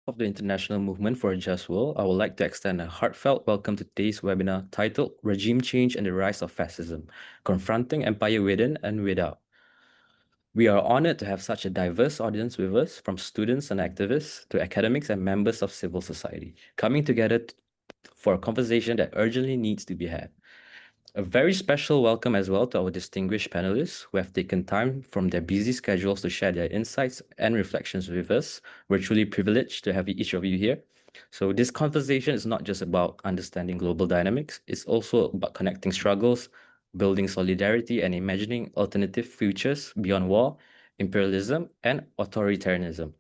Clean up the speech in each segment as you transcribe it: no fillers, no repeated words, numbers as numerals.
Of the international movement for a just world, I would like to extend a heartfelt welcome to today's webinar titled Regime Change and the Rise of Fascism, Confronting Empire Within and Without. We are honored to have such a diverse audience with us, from students and activists to academics and members of civil society, coming together for a conversation that urgently needs to be had. A very special welcome as well to our distinguished panelists who have taken time from their busy schedules to share their insights and reflections with us. We're truly privileged to have each of you here. So this conversation is not just about understanding global dynamics, it's also about connecting struggles, building solidarity, and imagining alternative futures beyond war, imperialism, and authoritarianism.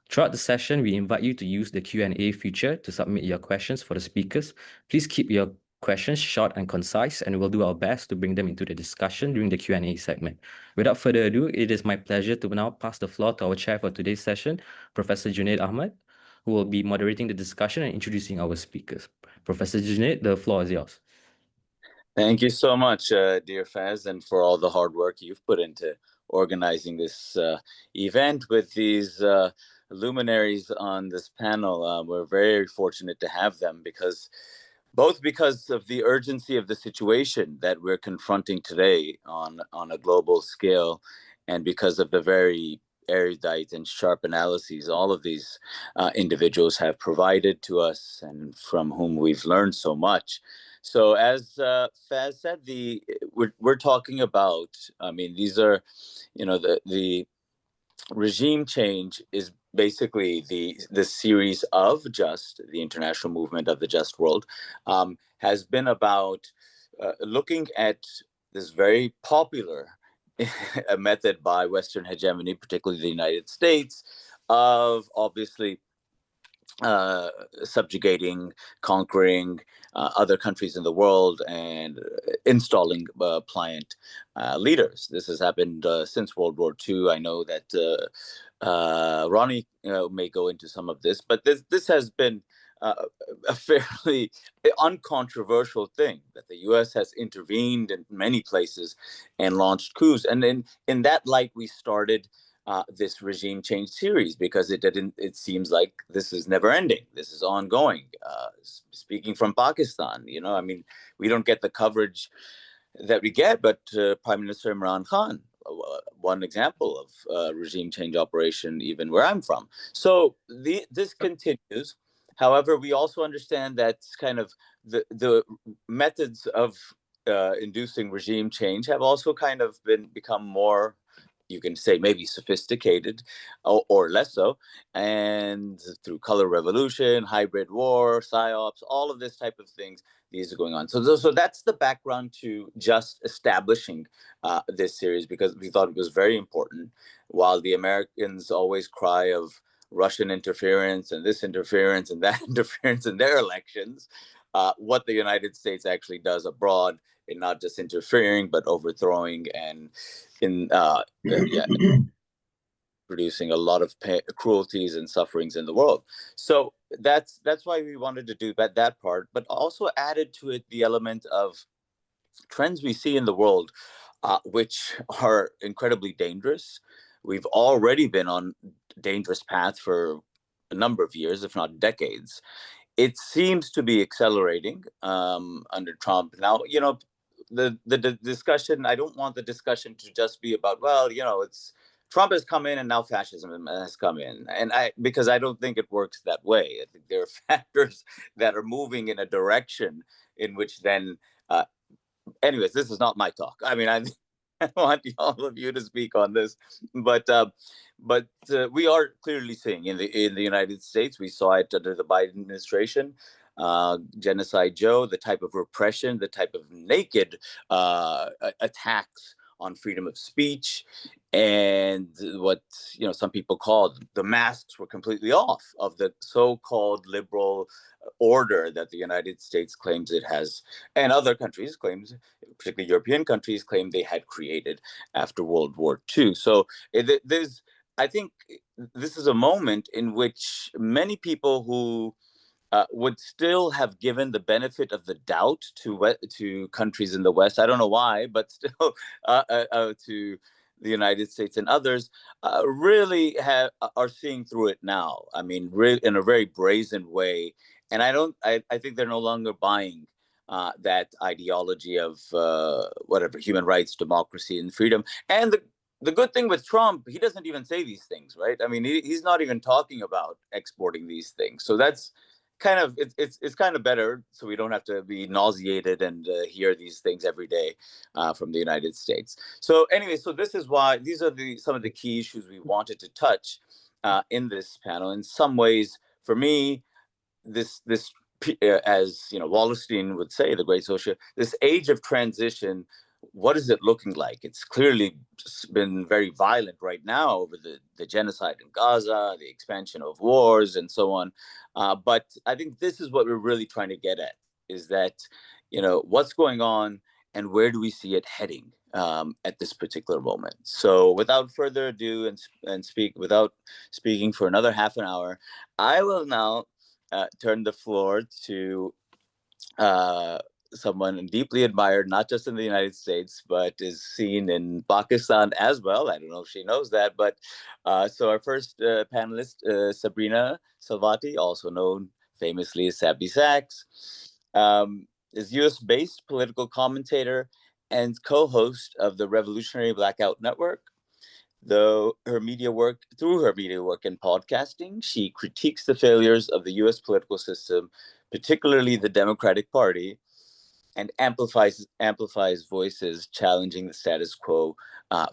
Throughout the session, we invite you to use the Q&A feature to submit your questions for the speakers. Please keep your questions short and concise, and we'll do our best to bring them into the discussion during the Q&A segment. Without further ado, it is my pleasure to now pass the floor to our chair for today's session, Professor Junaid Ahmad, who will be moderating the discussion and introducing our speakers. Professor Junaid, the floor is yours. Thank you so much, dear Faz, and for all the hard work you've put into organizing this event with these luminaries on this panel. We're very fortunate to have them because of the urgency of the situation that we're confronting today on a global scale, and because of the very erudite and sharp analyses all of these individuals have provided to us and from whom we've learned so much. So as Faz said, we're talking about, I mean, these are, the regime change is basically the series of just the international movement of the just world, has been about looking at this very popular a method by Western hegemony, particularly the United States, of obviously subjugating, conquering other countries in the world, and installing pliant leaders. This has happened since World War II. I know that Ronnie may go into some of this, but this has been a fairly uncontroversial thing, that the U.S. has intervened in many places and launched coups. And in that light, we started this regime change series, because it seems like this is never ending. This is ongoing. Speaking from Pakistan, I mean, we don't get the coverage that we get, but Prime Minister Imran Khan, one example of regime change operation, even where I'm from. So this continues. However, we also understand that kind of the methods of inducing regime change have also kind of become more, you can say, maybe sophisticated, or less so, and through color revolution, hybrid war, psyops, all of this type of things, these are going on. So that's the background to just establishing this series, because we thought it was very important. While the Americans always cry of Russian interference and this interference and that interference in their elections, what the United States actually does abroad, in not just interfering but overthrowing and producing a lot of cruelties and sufferings in the world. So that's why we wanted to do that part, but also added to it the element of trends we see in the world, which are incredibly dangerous. We've already been on a dangerous path for a number of years, if not decades. It seems to be accelerating under Trump. Now, the discussion, I don't want the discussion to just be about, well, it's Trump has come in and now fascism has come in. And because I don't think it works that way. I think there are factors that are moving in a direction in which then, anyways, this is not my talk. I mean, I want all of you to speak on this, but we are clearly seeing in the United States, we saw it under the Biden administration, Genocide Joe, the type of repression, the type of naked attacks on freedom of speech, and what some people call the masks were completely off of the so-called liberal order that the United States claims it has, and other countries claims, particularly European countries, claim they had created after World War II. So I think this is a moment in which many people who would still have given the benefit of the doubt to countries in the West. I don't know why, but still to the United States and others really are seeing through it now. I mean, in a very brazen way. And I think they're no longer buying that ideology of whatever human rights, democracy, and freedom. And the good thing with Trump, he doesn't even say these things, right? I mean, he's not even talking about exporting these things. So that's kind of it's kind of better, so we don't have to be nauseated and hear these things every day from the United States. So anyway, so this is why these are some of the key issues we wanted to touch in this panel. In some ways, for me, this as you know, Wallerstein would say, the great social, this age of transition, what is it looking like? It's clearly been very violent right now over the genocide in Gaza, the expansion of wars, and so on. But I think this is what we're really trying to get at: is that, you know, what's going on and where do we see it heading at this particular moment? So, without further ado, without speaking for another half an hour, I will now turn the floor to someone deeply admired, not just in the United States, but is seen in Pakistan as well. I don't know if she knows that, but so our first panelist, Sabrina Salvati, also known famously as Sabby Sachs, is US-based political commentator and co-host of the Revolutionary Blackout Network. Through her media work and podcasting, she critiques the failures of the US political system, particularly the Democratic Party, and amplifies voices challenging the status quo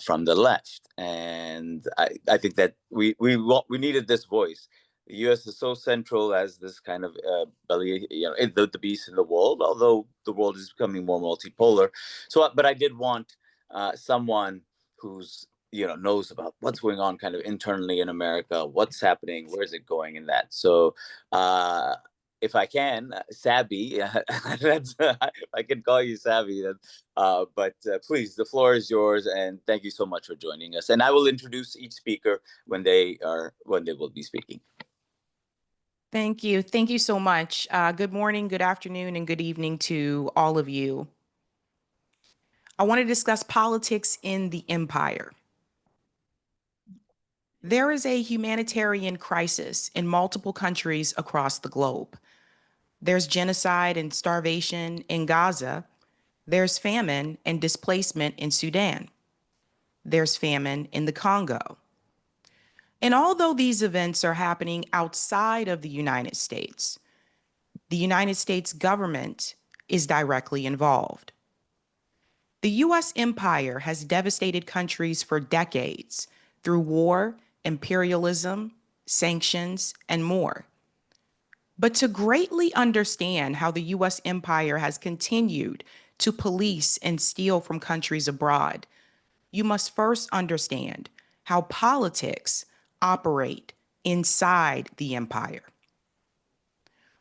from the left. And I think that we needed this voice. The U.S. is so central as this kind of belly, you know, the beast in the world. Although the world is becoming more multipolar, but I did want someone who's, you know, knows about what's going on kind of internally in America, what's happening, where's it going in that. So if I can, Sabby, that's, I can call you Sabby. But please, the floor is yours, and thank you so much for joining us. And I will introduce each speaker when they will be speaking. Thank you. Thank you so much. Good morning, good afternoon, and good evening to all of you. I want to discuss politics in the empire. There is a humanitarian crisis in multiple countries across the globe. There's genocide and starvation in Gaza. There's famine and displacement in Sudan. There's famine in the Congo. And although these events are happening outside of the United States government is directly involved. The US empire has devastated countries for decades through war, imperialism, sanctions, and more. But to greatly understand how the US empire has continued to police and steal from countries abroad, you must first understand how politics operate inside the empire.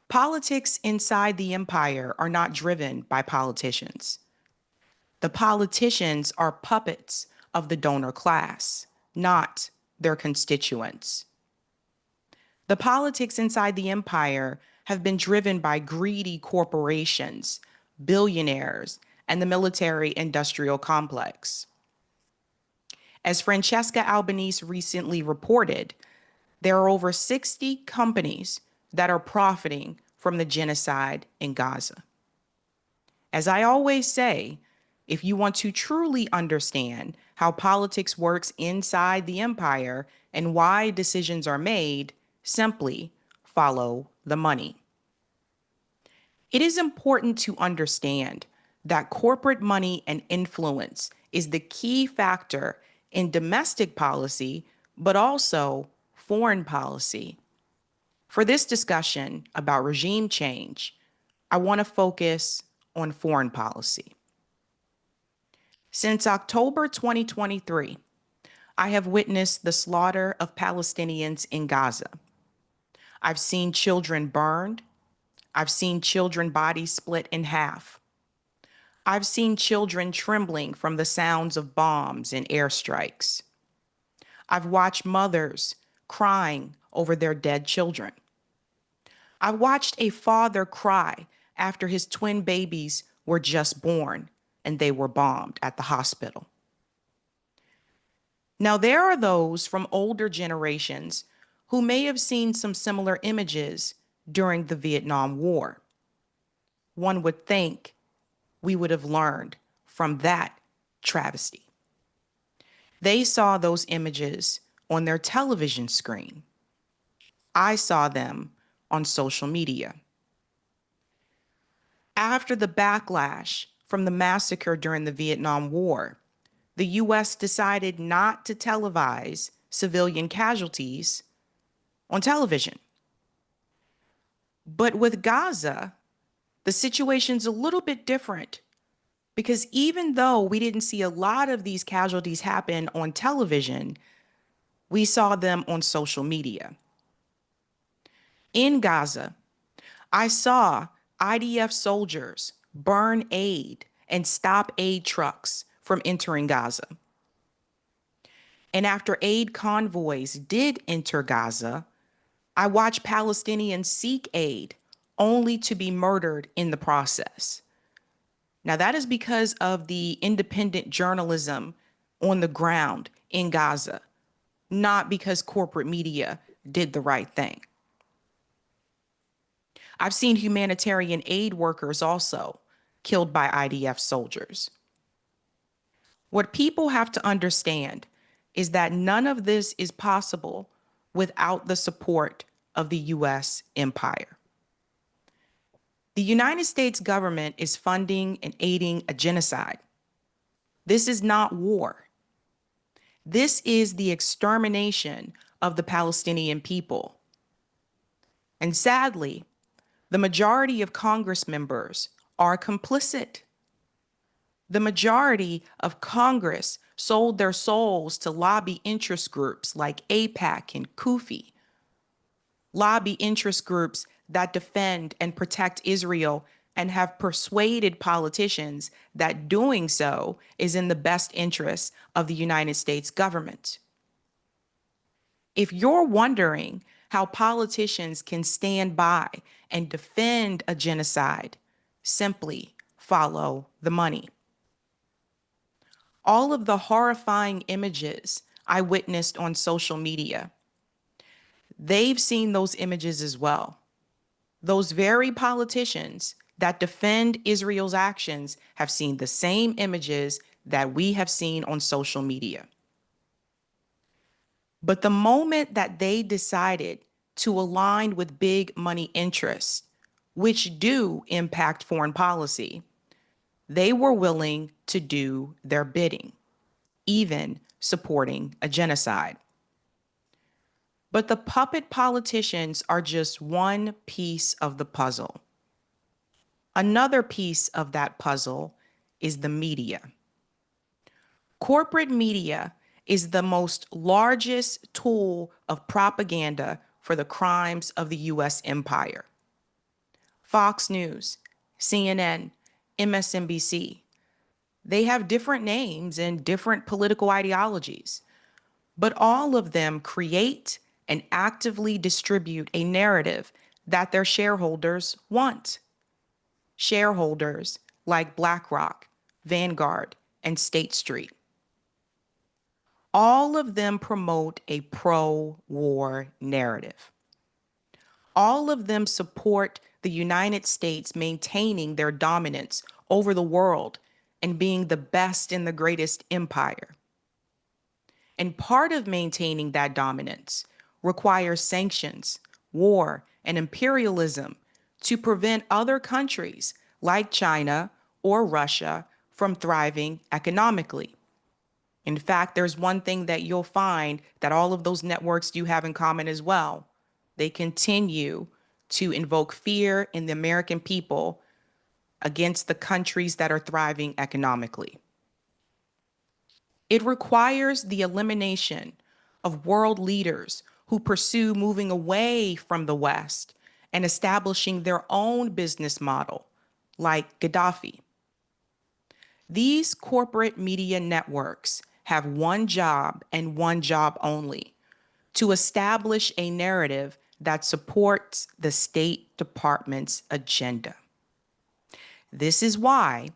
Politics inside the empire are not driven by politicians. The politicians are puppets of the donor class, not their constituents. The politics inside the empire have been driven by greedy corporations, billionaires, and the military-industrial complex. As Francesca Albanese recently reported, there are over 60 companies that are profiting from the genocide in Gaza. As I always say, if you want to truly understand how politics works inside the empire and why decisions are made, simply follow the money. It is important to understand that corporate money and influence is the key factor in domestic policy, but also foreign policy. For this discussion about regime change, I want to focus on foreign policy. Since October 2023, I have witnessed the slaughter of Palestinians in Gaza. I've seen children burned. I've seen children bodies split in half. I've seen children trembling from the sounds of bombs and airstrikes. I've watched mothers crying over their dead children. I watched a father cry after his twin babies were just born and they were bombed at the hospital. Now, there are those from older generations who may have seen some similar images during the Vietnam War. One would think we would have learned from that travesty. They saw those images on their television screen. I saw them on social media. After the backlash from the massacre during the Vietnam War, the US decided not to televise civilian casualties on television. But with Gaza, the situation's a little bit different because even though we didn't see a lot of these casualties happen on television, we saw them on social media. In Gaza, I saw IDF soldiers burn aid and stop aid trucks from entering Gaza. And after aid convoys did enter Gaza, I watched Palestinians seek aid only to be murdered in the process. Now, that is because of the independent journalism on the ground in Gaza, not because corporate media did the right thing. I've seen humanitarian aid workers also killed by IDF soldiers. What people have to understand is that none of this is possible without the support of the US empire. The United States government is funding and aiding a genocide. This is not war. This is the extermination of the Palestinian people. And sadly, the majority of Congress members are complicit. The majority of Congress sold their souls to lobby interest groups like AIPAC and CUFI, lobby interest groups that defend and protect Israel and have persuaded politicians that doing so is in the best interest of the United States government. If you're wondering how politicians can stand by and defend a genocide, simply follow the money. All of the horrifying images I witnessed on social media, they've seen those images as well. Those very politicians that defend Israel's actions have seen the same images that we have seen on social media. But the moment that they decided to align with big money interests, which do impact foreign policy, they were willing to do their bidding, even supporting a genocide. But the puppet politicians are just one piece of the puzzle. Another piece of that puzzle is the media. Corporate media is the most largest tool of propaganda for the crimes of the US empire. Fox News, CNN, MSNBC, they have different names and different political ideologies, but all of them create and actively distribute a narrative that their shareholders want. Shareholders like BlackRock, Vanguard, and State Street. All of them promote a pro-war narrative. All of them support the United States maintaining their dominance over the world and being the best and the greatest empire. And part of maintaining that dominance requires sanctions, war, and imperialism to prevent other countries like China or Russia from thriving economically. In fact, there's one thing that you'll find that all of those networks do have in common as well. They continue to invoke fear in the American people against the countries that are thriving economically. It requires the elimination of world leaders who pursue moving away from the West and establishing their own business model, like Gaddafi. These corporate media networks have one job and one job only: to establish a narrative that supports the State Department's agenda. This is why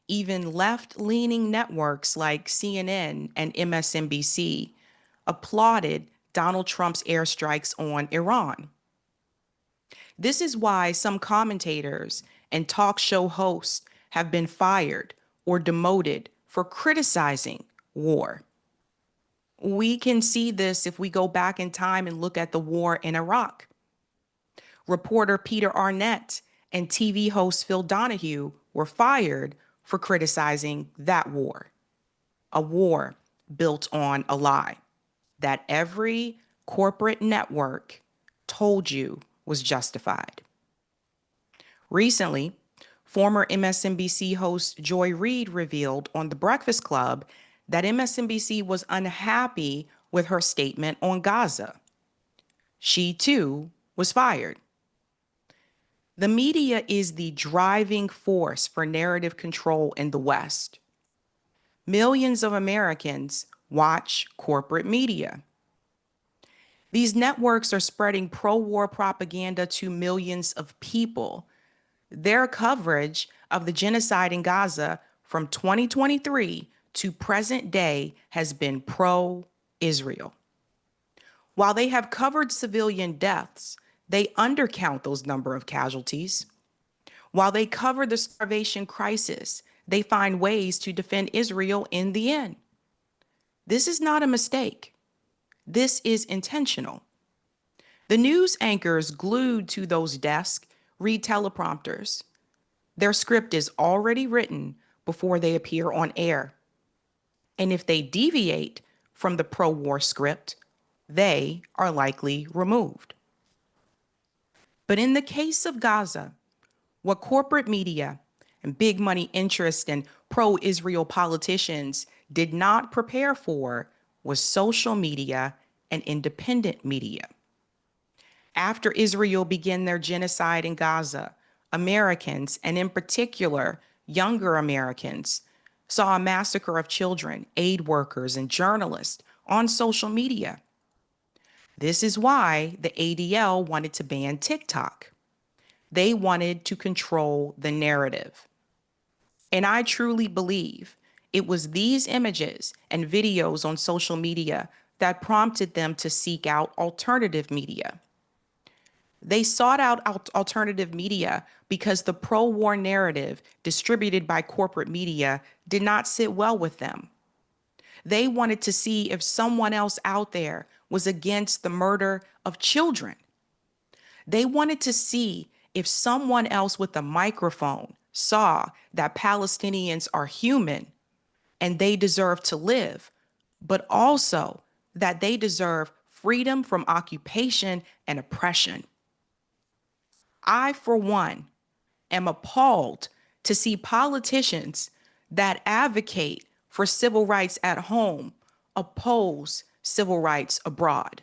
Even left-leaning networks like CNN and MSNBC applauded Donald Trump's airstrikes on Iran. This is why some commentators and talk show hosts have been fired or demoted for criticizing war. We can see this if we go back in time and look at the war in Iraq. Reporter Peter Arnett and TV host Phil Donahue were fired for criticizing that war, a war built on a lie that every corporate network told you was justified. Recently, former MSNBC host Joy Reid revealed on The Breakfast Club that MSNBC was unhappy with her statement on Gaza. She, too, was fired. The media is the driving force for narrative control in the West. Millions of Americans watch corporate media. These networks are spreading pro-war propaganda to millions of people. Their coverage of the genocide in Gaza from 2023 to present day has been pro-Israel. While they have covered civilian deaths, they undercount those number of casualties. While they cover the starvation crisis, they find ways to defend Israel in the end. This is not a mistake. This is intentional. The news anchors glued to those desks read teleprompters. Their script is already written before they appear on air. And if they deviate from the pro-war script, they are likely removed. But in the case of Gaza, what corporate media and big money interests and pro-Israel politicians did not prepare for was social media and independent media. After Israel began their genocide in Gaza, Americans, and in particular, younger Americans, saw a massacre of children, aid workers, and journalists on social media. This is why the ADL wanted to ban TikTok. They wanted to control the narrative. And I truly believe it was these images and videos on social media that prompted them to seek out alternative media. They sought out alternative media because the pro-war narrative distributed by corporate media did not sit well with them. They wanted to see if someone else out there was against the murder of children. They wanted to see if someone else with a microphone saw that Palestinians are human and they deserve to live, but also that they deserve freedom from occupation and oppression. I, for one, am appalled to see politicians that advocate for civil rights at home oppose civil rights abroad.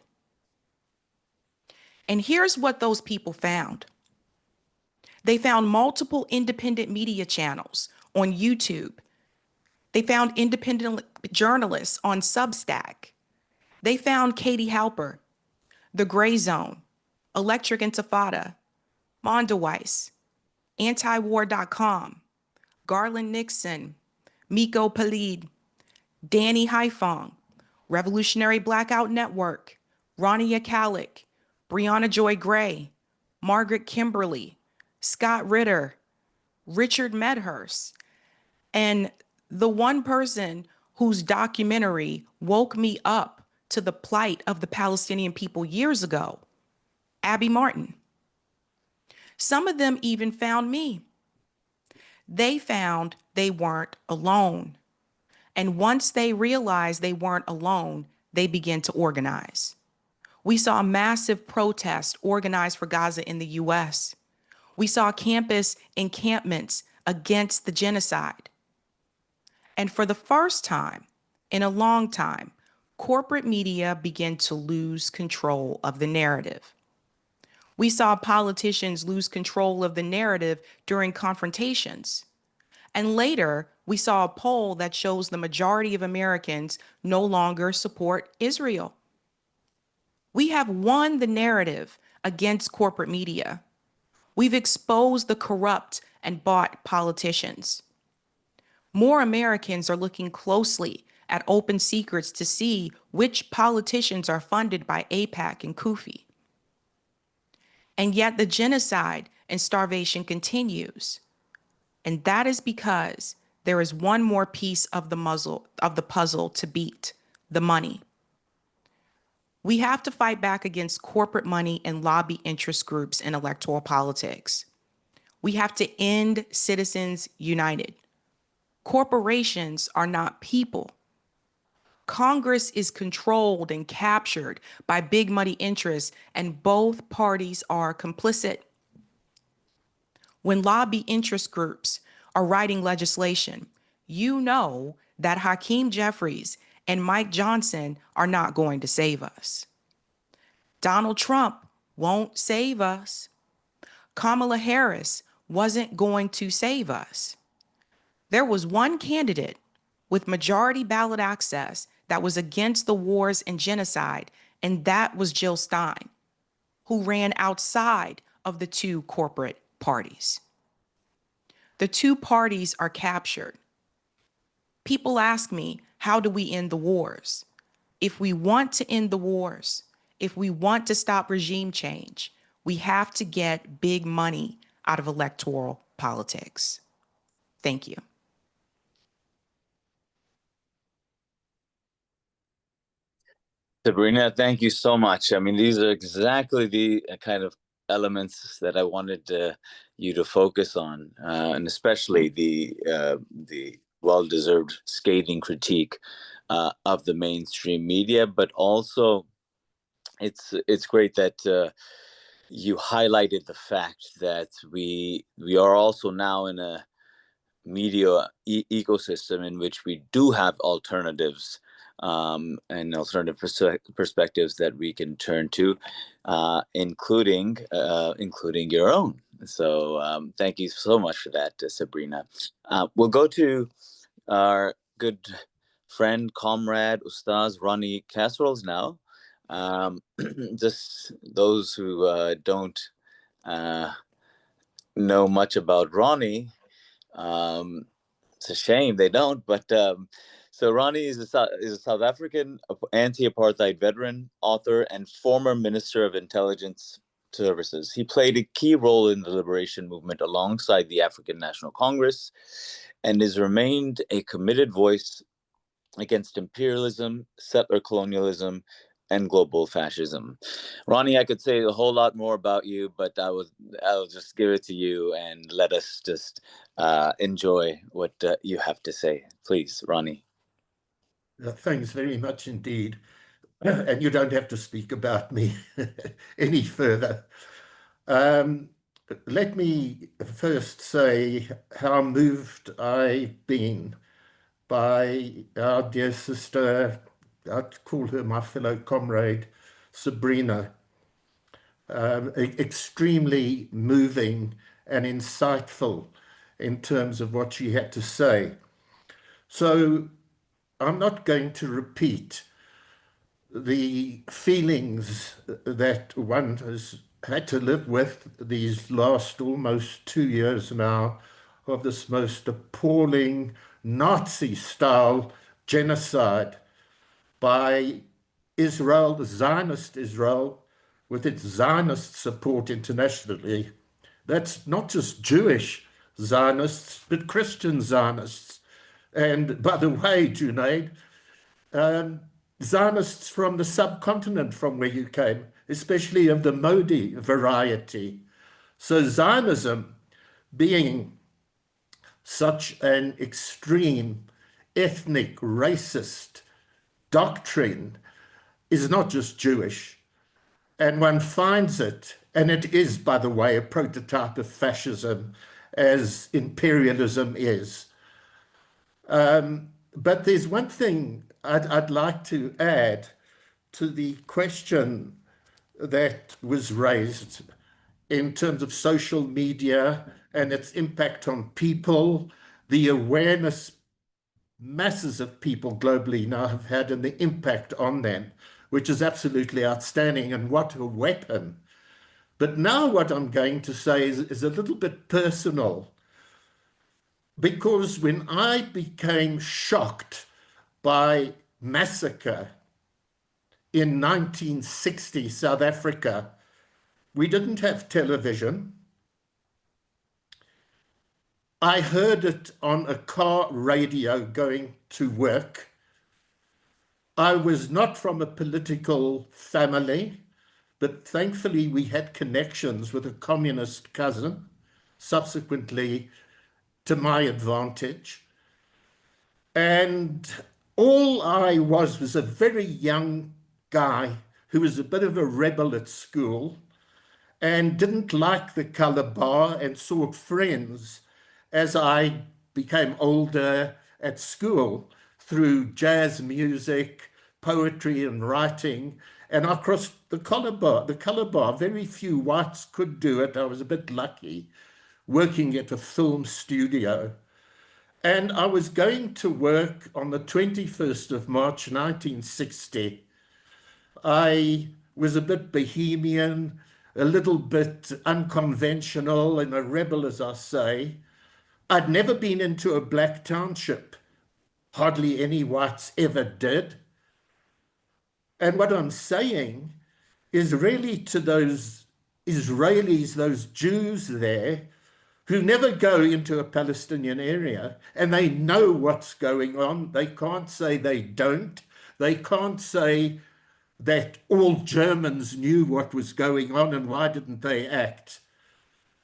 And here's what those people found. They found multiple independent media channels on YouTube. They found independent journalists on Substack. They found Katie Halper, The Gray Zone, Electric Intifada, Mondaweiss, Antiwar.com, Garland Nixon, Miko Palid, Danny Haifong, Revolutionary Blackout Network, Rania Kalik, Brianna Joy Gray, Margaret Kimberly, Scott Ritter, Richard Medhurst, and the one person whose documentary woke me up to the plight of the Palestinian people years ago, Abby Martin. Some of them even found me. They found they weren't alone. And once they realized they weren't alone, they began to organize. We saw a massive protest organized for Gaza in the US. We saw campus encampments against the genocide. And for the first time in a long time, corporate media began to lose control of the narrative. We saw politicians lose control of the narrative during confrontations. And later, we saw a poll that shows the majority of Americans no longer support Israel. We have won the narrative against corporate media. We've exposed the corrupt and bought politicians. More Americans are looking closely at open secrets to see which politicians are funded by AIPAC and Kufi. And yet the genocide and starvation continues. And that is because there is one more piece of the puzzle to beat: the money. We have to fight back against corporate money and lobby interest groups in electoral politics. We have to end Citizens United. Corporations are not people. Congress is controlled and captured by big money interests, and both parties are complicit. When lobby interest groups are writing legislation, you know that Hakeem Jeffries and Mike Johnson are not going to save us. Donald Trump won't save us. Kamala Harris wasn't going to save us. There was one candidate with majority ballot access that was against the wars and genocide, and that was Jill Stein, who ran outside of the two corporate parties. The two parties are captured. People ask me, how do we end the wars? If we want to end the wars, if we want to stop regime change, we have to get big money out of electoral politics. Thank you. Sabrina, thank you so much. I mean, these are exactly the kind of elements that I wanted you to focus on, and especially the well-deserved scathing critique of the mainstream media. But also, it's great that you highlighted the fact that we are also now in a media ecosystem in which we do have alternatives and alternative perspectives that we can turn to, including your own. So thank you so much for that, Sabrina. We'll go to our good friend, comrade, Ustaz Ronnie Kasrils now. Just those who don't know much about Ronnie, it's a shame they don't, but so Ronnie is a South African anti-apartheid veteran, author, and former Minister of Intelligence Services. He played a key role in the liberation movement alongside the African National Congress and has remained a committed voice against imperialism, settler colonialism, and global fascism. Ronnie, I could say a whole lot more about you, but I'll just give it to you and let us just enjoy what you have to say. Please, Ronnie. Thanks very much indeed. And you don't have to speak about me any further. Let me first say how moved I've been by our dear sister, I'd call her my fellow comrade, Sabrina. Extremely moving and insightful in terms of what she had to say. So I'm not going to repeat the feelings that one has had to live with these last almost 2 years now of this most appalling Nazi-style genocide by Israel, the Zionist Israel, with its Zionist support internationally. That's not just Jewish Zionists, but Christian Zionists. And by the way, Junaid, Zionists from the subcontinent from where you came, especially of the Modi variety. So Zionism, being such an extreme ethnic racist doctrine, is not just Jewish. And one finds it, and it is, by the way, a prototype of fascism, as imperialism is. But there's one thing I'd like to add to the question that was raised in terms of social media and its impact on people, the awareness masses of people globally now have had and the impact on them, which is absolutely outstanding, and what a weapon. But now what I'm going to say is a little bit personal, because when I became shocked by massacre in 1960 South Africa, we didn't have television. I heard it on a car radio going to work. I was not from a political family, but thankfully we had connections with a communist cousin, subsequently to my advantage. And all I was a very young guy who was a bit of a rebel at school and didn't like the color bar and sought friends as I became older at school through jazz music, poetry and writing. And I crossed the color bar. The color bar, very few whites could do it. I was a bit lucky working at a film studio. And I was going to work on the 21st of March, 1960. I was a bit bohemian, a little bit unconventional and a rebel, as I say. I'd never been into a black township. Hardly any whites ever did. And what I'm saying is really to those Israelis, those Jews there, who never go into a Palestinian area, and they know what's going on. They can't say they don't. They can't say that all Germans knew what was going on and why didn't they act.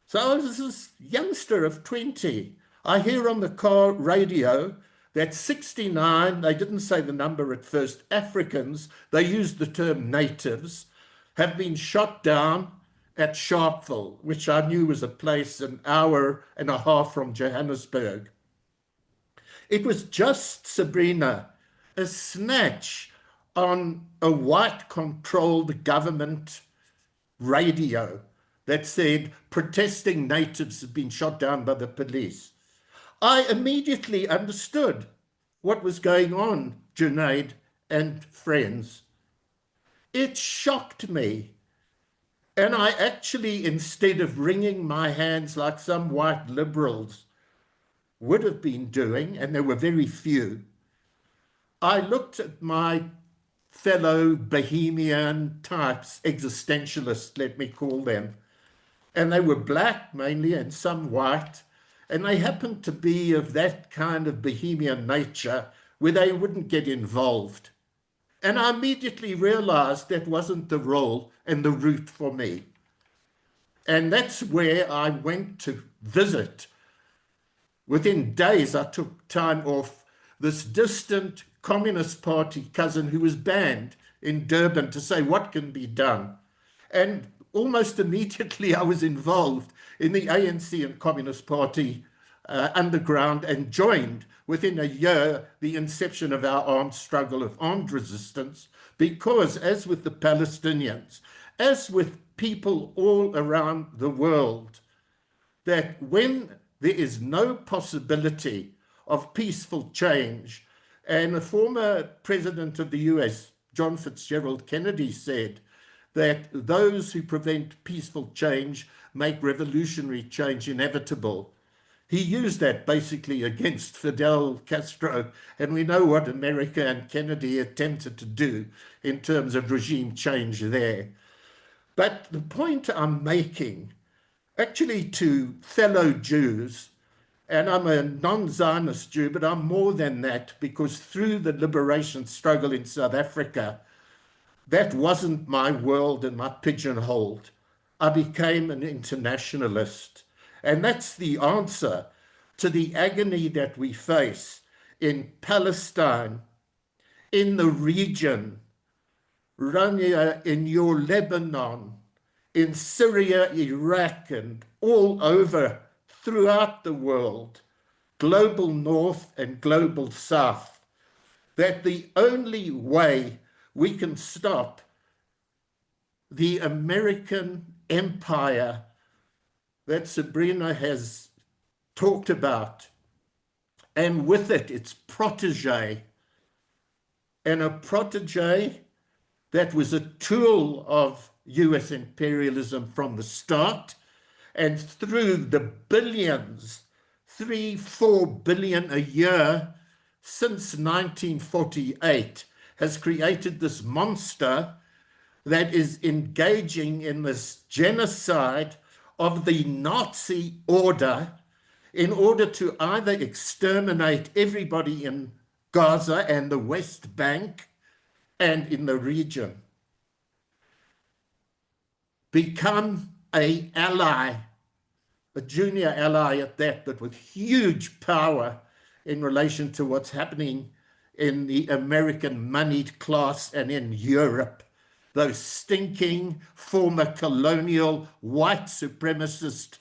So I was this youngster of 20. I hear on the car radio that 69, they didn't say the number at first, Africans, they used the term natives, have been shot down at Sharpeville, which I knew was a place an hour and a half from Johannesburg. It was just, Sabrina, a snatch on a white-controlled government radio that said protesting natives had been shot down by the police. I immediately understood what was going on, Junaid and friends. It shocked me. And I actually, instead of wringing my hands like some white liberals would have been doing, and there were very few, I looked at my fellow bohemian types, existentialists, let me call them, and they were black mainly and some white, and they happened to be of that kind of bohemian nature where they wouldn't get involved. And I immediately realized that wasn't the role and the route for me. And that's where I went to visit. Within days, I took time off this distant Communist Party cousin who was banned in Durban to say what can be done. And almost immediately I was involved in the ANC and Communist Party underground and joined within a year the inception of our armed struggle of armed resistance, because as with the Palestinians, as with people all around the world, that when there is no possibility of peaceful change, and a former president of the US, John Fitzgerald Kennedy, said that those who prevent peaceful change make revolutionary change inevitable. He used that basically against Fidel Castro, and we know what America and Kennedy attempted to do in terms of regime change there. But the point I'm making, actually to fellow Jews, and I'm a non-Zionist Jew, but I'm more than that, because through the liberation struggle in South Africa, that wasn't my world and my pigeonhole. I became an internationalist. And that's the answer to the agony that we face in Palestine, in the region, Rania, in your Lebanon, in Syria, Iraq, and all over throughout the world, global north and global south, that the only way we can stop the American empire that Sabrina has talked about, and with it, its protege, and a protege that was a tool of US imperialism from the start, and through the billions 3-4 billion a year since 1948 has created this monster that is engaging in this genocide of the Nazi order in order to either exterminate everybody in Gaza and the West Bank and in the region, become an ally, a junior ally at that, but with huge power in relation to what's happening in the American moneyed class and in Europe, those stinking former colonial white supremacist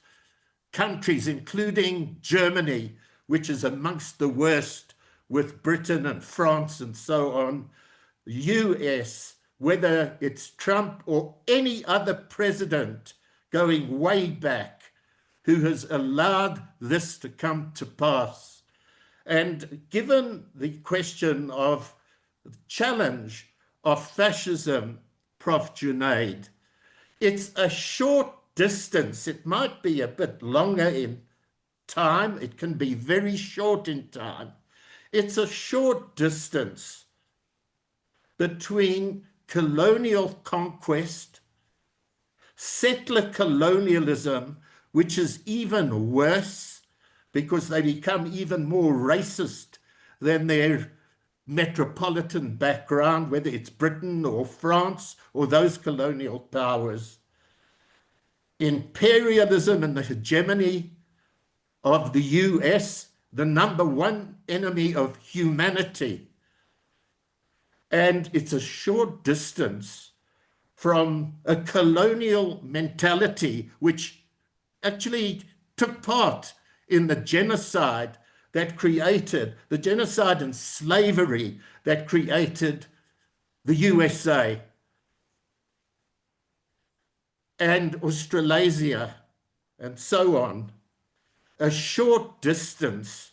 countries, including Germany, which is amongst the worst with Britain and France and so on, US, whether it's Trump or any other president going way back who has allowed this to come to pass. And given the question of challenge of fascism, Prof. Junaid, it's a short distance. It might be a bit longer in time. It can be very short in time. It's a short distance between colonial conquest, settler colonialism, which is even worse because they become even more racist than their metropolitan background, whether it's Britain or France or those colonial powers. Imperialism and the hegemony of the US, the #1 enemy of humanity. And it's a short distance from a colonial mentality which actually took part in the genocide that created, the genocide and slavery that created the USA and Australasia and so on. A short distance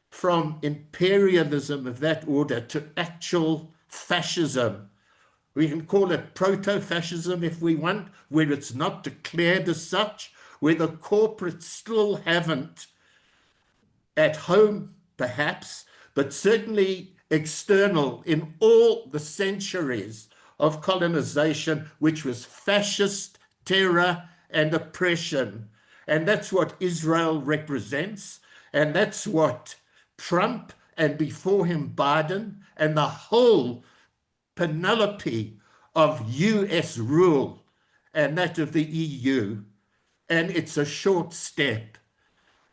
from imperialism of that order to actual fascism. We can call it proto-fascism if we want, where it's not declared as such, where the corporates still haven't, at home perhaps, but certainly external in all the centuries of colonization, which was fascist terror and oppression. And that's what Israel represents, and that's what Trump and before him Biden and the whole panoply of US rule and that of the EU. And it's a short step.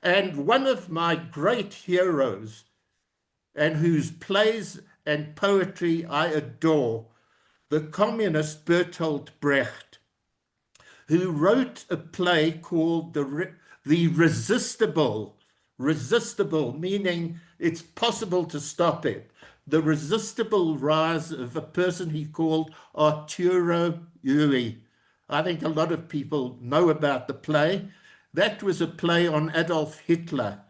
And one of my great heroes, and whose plays and poetry I adore, the communist Bertolt Brecht, who wrote a play called The Resistible, meaning it's possible to stop it, the resistible rise of a person he called Arturo Ui. I think a lot of people know about the play. That was a play on Adolf Hitler.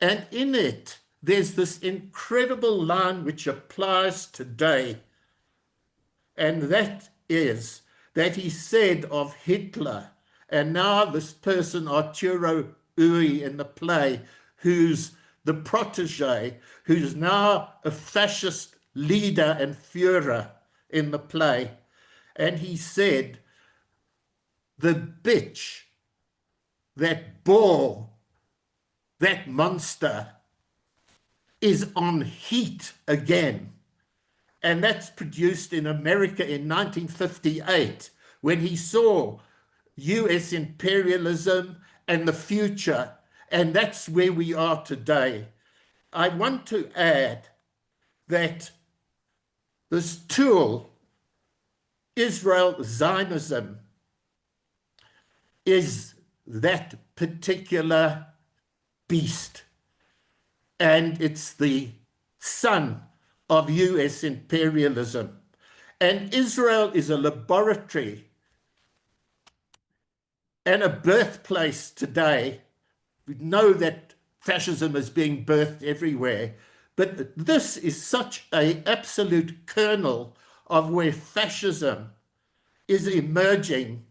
And in it, there's this incredible line which applies today. And that is that he said of Hitler, and now this person, Arturo Ui, in the play, who's the protege, who's now a fascist leader and Führer in the play. And he said, the bitch that bore that monster is on heat again. And that's produced in America in 1958, when he saw US imperialism and the future. And that's where we are today. I want to add that this tool, Israel Zionism, is that particular beast. And it's the son of US imperialism. And Israel is a laboratory and a birthplace today. We know that fascism is being birthed everywhere, but this is such an absolute kernel of where fascism is emerging,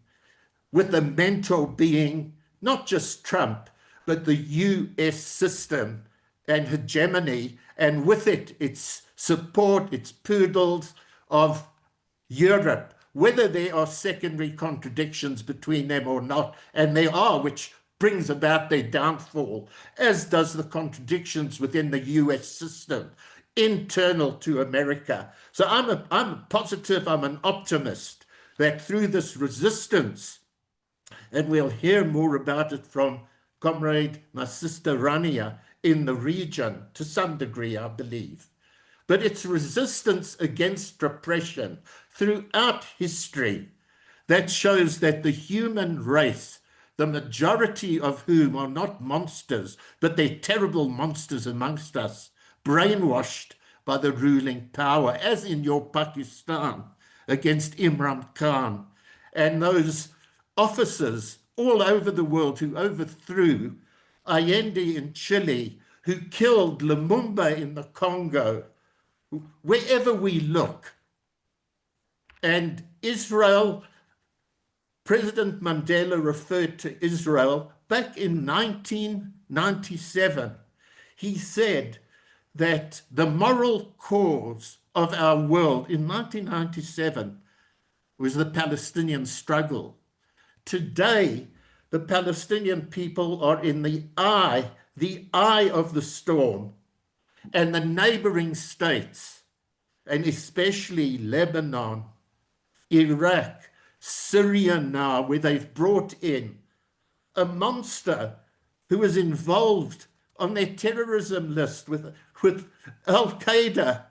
with the mentor being not just Trump, but the US system and hegemony, and with it, its support, its poodles of Europe, whether there are secondary contradictions between them or not, and there are, which brings about their downfall, as does the contradictions within the US system, internal to America. So I'm positive, I'm an optimist, that through this resistance, and we'll hear more about it from comrade, my sister Rania, in the region, to some degree, I believe. But it's resistance against repression throughout history that shows that the human race, the majority of whom are not monsters, but they're terrible monsters amongst us, brainwashed by the ruling power, as in your Pakistan against Imran Khan, and those officers all over the world who overthrew Allende in Chile, who killed Lumumba in the Congo, wherever we look. And Israel, President Mandela referred to Israel back in 1997. He said that the moral cause of our world in 1997 was the Palestinian struggle. Today, the Palestinian people are in the eye of the storm, and the neighboring states, and especially Lebanon, Iraq, Syria now, where they've brought in a monster who is involved on their terrorism list with Al-Qaeda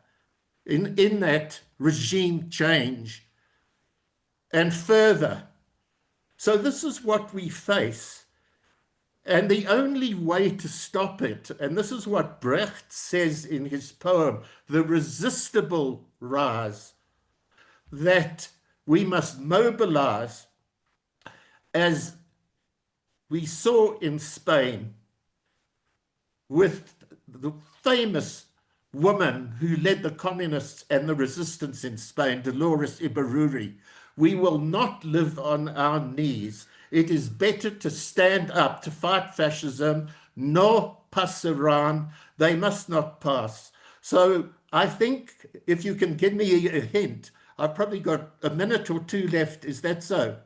in that regime change and further. So this is what we face. And the only way to stop it, and this is what Brecht says in his poem, The Resistible Rise, that we must mobilize, as we saw in Spain with the famous woman who led the communists and the resistance in Spain, Dolores Ibarruri. We will not live on our knees. It is better to stand up to fight fascism. No pasarán. They must not pass. So I think if you can give me a hint, I've probably got a minute or two left. Is that so?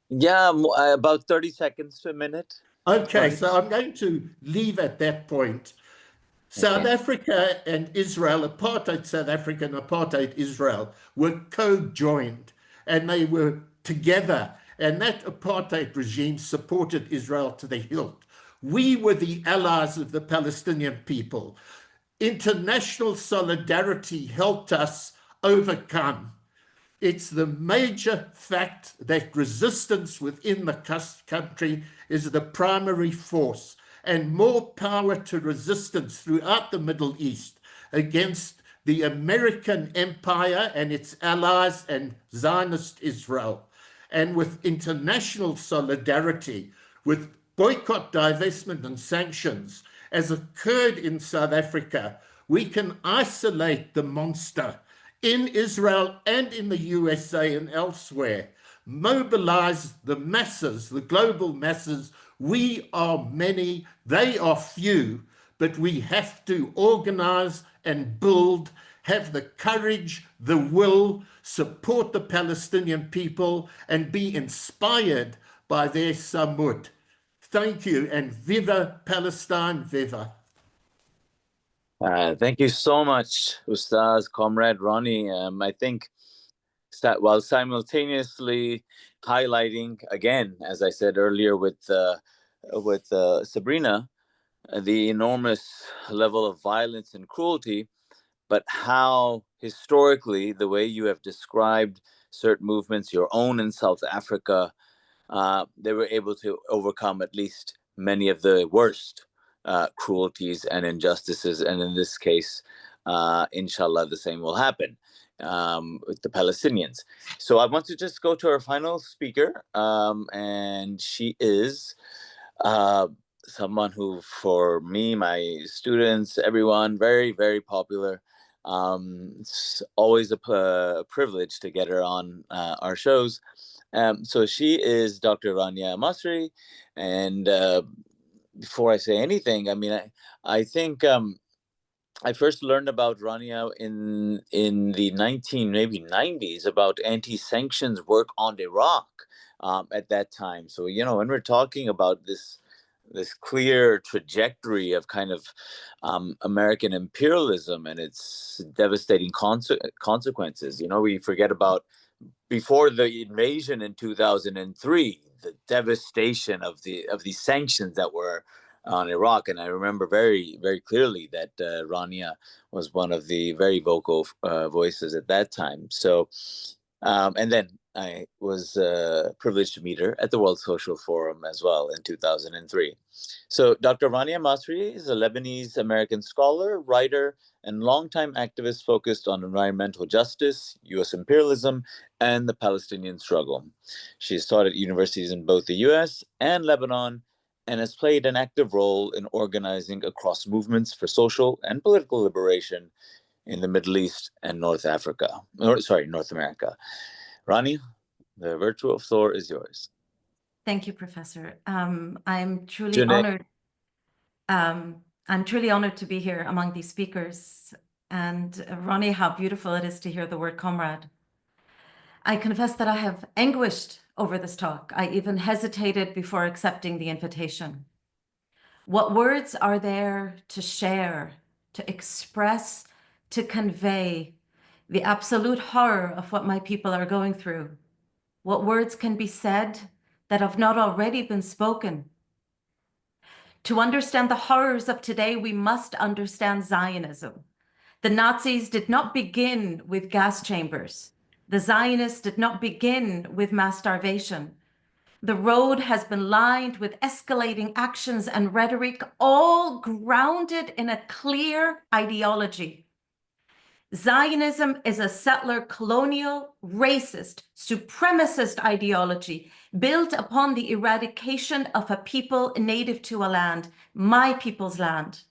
Yeah, about 30 seconds to a minute. Okay, so I'm going to leave at that point. South Africa and Israel, apartheid South Africa and apartheid Israel, were co-joined, and they were together, and that apartheid regime supported Israel to the hilt. We were the allies of the Palestinian people. International solidarity helped us overcome. It's the major fact that resistance within the country is the primary force, and more power to resistance throughout the Middle East against the American empire and its allies and Zionist Israel. And with international solidarity, with boycott, divestment, and sanctions, as occurred in South Africa, we can isolate the monster in Israel and in the USA and elsewhere, mobilize the masses, the global masses. We are many, they are few, but we have to organize and build, have the courage, the will, support the Palestinian people, and be inspired by their samud. Thank you, and viva Palestine, viva. Thank you so much, Ustaz, Comrade Ronnie. I think while simultaneously highlighting, again, as I said earlier with Sabrina, the enormous level of violence and cruelty, but how historically the way you have described certain movements, your own in South Africa, they were able to overcome at least many of the worst cruelties and injustices. And in this case, inshallah, the same will happen with the Palestinians. So I want to just go to our final speaker, and she is someone who, for me, my students, everyone, very, very popular. It's always a privilege to get her on our shows. So she is Dr. Rania Masri, and before I say anything, I mean, I think I first learned about Rania in the 90s about anti-sanctions work on Iraq at that time. So when we're talking about this clear trajectory of kind of American imperialism and its devastating consequences, we forget about before the invasion in 2003, the devastation of the sanctions that were on Iraq. And I remember very, very clearly that Rania was one of the very vocal voices at that time. So, and then I was privileged to meet her at the World Social Forum as well in 2003. So Dr. Rania Masri is a Lebanese American scholar, writer, and longtime activist focused on environmental justice, U.S. imperialism, and the Palestinian struggle. She has taught at universities in both the U.S. and Lebanon, and has played an active role in organizing across movements for social and political liberation in the Middle East and North America. Rani, the virtual floor is yours. Thank you, Professor. I'm truly Junaid. honored. I'm truly honored to be here among these speakers. And Ronnie, how beautiful it is to hear the word comrade. I confess that I have anguished over this talk. I even hesitated before accepting the invitation. What words are there to share, to express, to convey the absolute horror of what my people are going through? What words can be said that have not already been spoken? To understand the horrors of today, we must understand Zionism. The Nazis did not begin with gas chambers. The Zionists did not begin with mass starvation. The road has been lined with escalating actions and rhetoric, all grounded in a clear ideology. Zionism is a settler, colonial, racist, supremacist ideology built upon the eradication of a people native to a land, my people's land.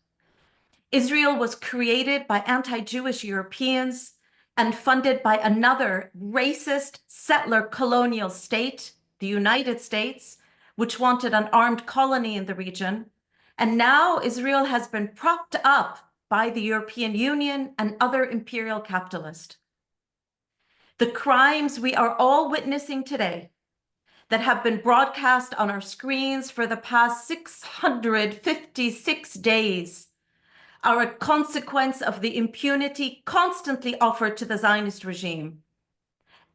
Israel was created by anti-Jewish Europeans and funded by another racist settler colonial state, the United States, which wanted an armed colony in the region. And now Israel has been propped up by the European Union and other imperial capitalists. The crimes we are all witnessing today that have been broadcast on our screens for the past 656 days are a consequence of the impunity constantly offered to the Zionist regime.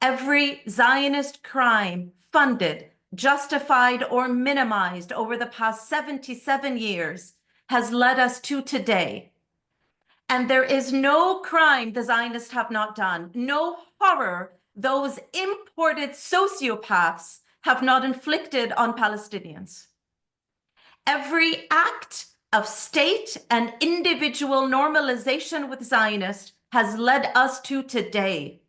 Every Zionist crime funded, justified, or minimized over the past 77 years has led us to today. And there is no crime the Zionists have not done, no horror those imported sociopaths have not inflicted on Palestinians. Every act of state and individual normalization with Zionists has led us to today.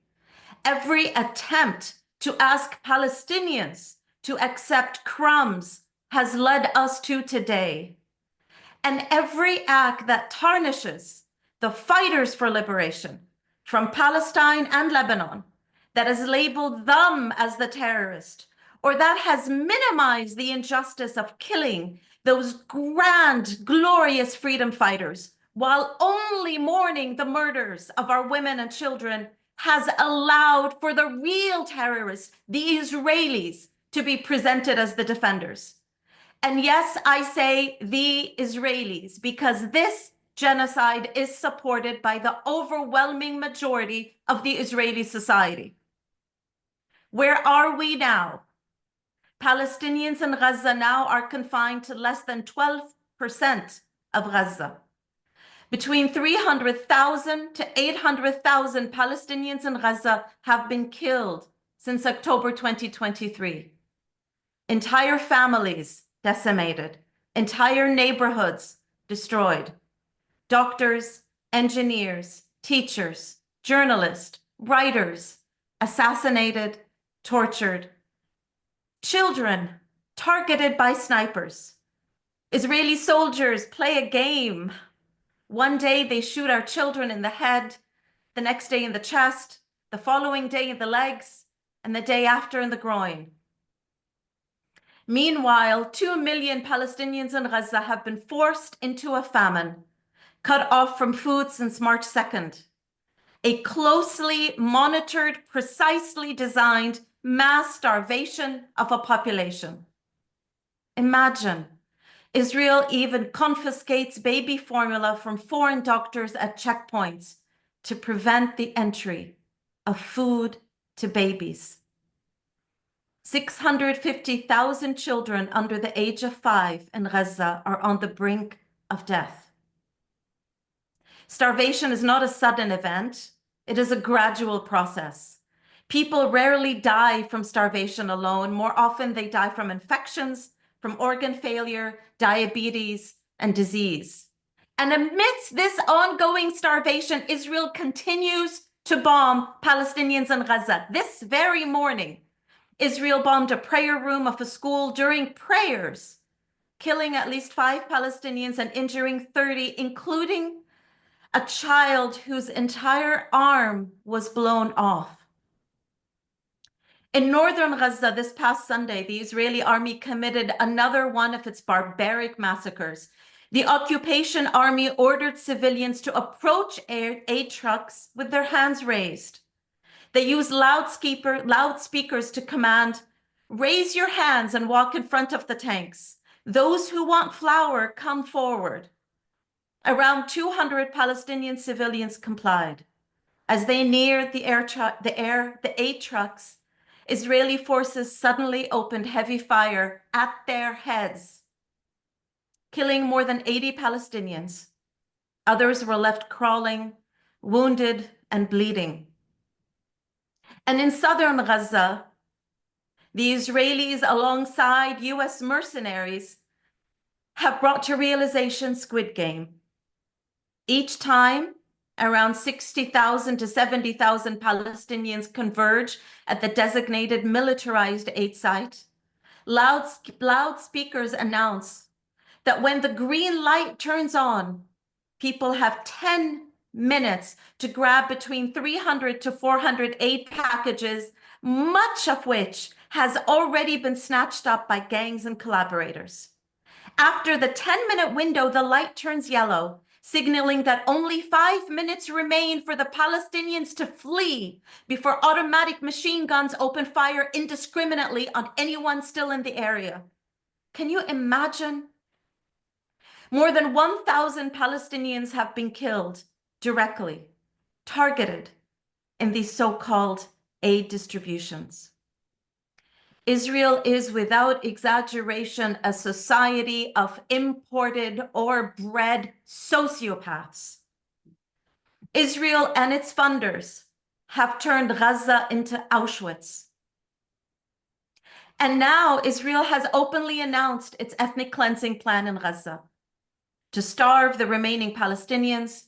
Every attempt to ask Palestinians to accept crumbs has led us to today. And every act that tarnishes the fighters for liberation from Palestine and Lebanon, that has labeled them as the terrorist, or that has minimized the injustice of killing those grand, glorious freedom fighters, while only mourning the murders of our women and children, has allowed for the real terrorists, the Israelis, to be presented as the defenders. And yes, I say the Israelis, because this genocide is supported by the overwhelming majority of the Israeli society. Where are we now? Palestinians in Gaza now are confined to less than 12% of Gaza. Between 300,000 to 800,000 Palestinians in Gaza have been killed since October 2023. Entire families decimated, entire neighborhoods destroyed. Doctors, engineers, teachers, journalists, writers assassinated, tortured. Children targeted by snipers. Israeli soldiers play a game. One day they shoot our children in the head, the next day in the chest, the following day in the legs, and the day after in the groin. Meanwhile, 2 million Palestinians in Gaza have been forced into a famine, cut off from food since March 2nd. A closely monitored, precisely designed mass starvation of a population. Imagine, Israel even confiscates baby formula from foreign doctors at checkpoints to prevent the entry of food to babies. 650,000 children under the age of 5 in Gaza are on the brink of death. Starvation is not a sudden event. It is a gradual process. People rarely die from starvation alone. More often, they die from infections, from organ failure, diabetes, and disease. And amidst this ongoing starvation, Israel continues to bomb Palestinians in Gaza. This very morning, Israel bombed a prayer room of a school during prayers, killing at least 5 Palestinians and injuring 30, including a child whose entire arm was blown off. In northern Gaza this past Sunday, the Israeli army committed another one of its barbaric massacres. The occupation army ordered civilians to approach aid trucks with their hands raised. They used loudspeakers to command, "Raise your hands and walk in front of the tanks. Those who want flour, come forward." Around 200 Palestinian civilians complied. As they neared the aid trucks, Israeli forces suddenly opened heavy fire at their heads, killing more than 80 Palestinians. Others were left crawling, wounded, and bleeding. And in southern Gaza, the Israelis, alongside US mercenaries, have brought to realization Squid Game. Each time, around 60,000 to 70,000 Palestinians converge at the designated militarized aid site. Loudspeakers announce that when the green light turns on, people have 10 minutes to grab between 300 to 400 aid packages, much of which has already been snatched up by gangs and collaborators. After the 10-minute window, the light turns yellow, signaling that only 5 minutes remain for the Palestinians to flee before automatic machine guns open fire indiscriminately on anyone still in the area. Can you imagine? More than 1,000 Palestinians have been killed directly, targeted in these so-called aid distributions. Israel is, without exaggeration, a society of imported or bred sociopaths. Israel and its funders have turned Gaza into Auschwitz. And now Israel has openly announced its ethnic cleansing plan in Gaza to starve the remaining Palestinians,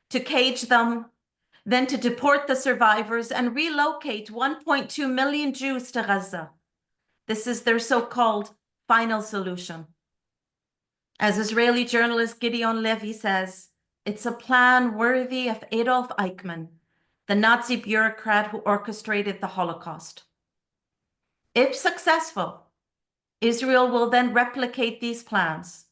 to cage them, then to deport the survivors and relocate 1.2 million Jews to Gaza. This is their so-called final solution. As Israeli journalist Gideon Levy says, it's a plan worthy of Adolf Eichmann, the Nazi bureaucrat who orchestrated the Holocaust. If successful, Israel will then replicate these plans.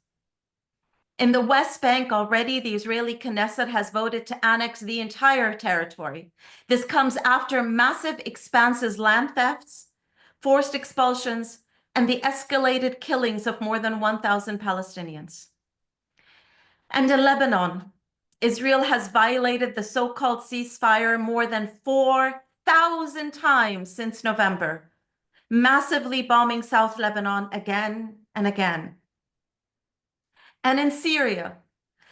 In the West Bank already, the Israeli Knesset has voted to annex the entire territory. This comes after massive expanses, land thefts, forced expulsions, and the escalated killings of more than 1,000 Palestinians. And in Lebanon, Israel has violated the so-called ceasefire more than 4,000 times since November, massively bombing South Lebanon again and again. And in Syria,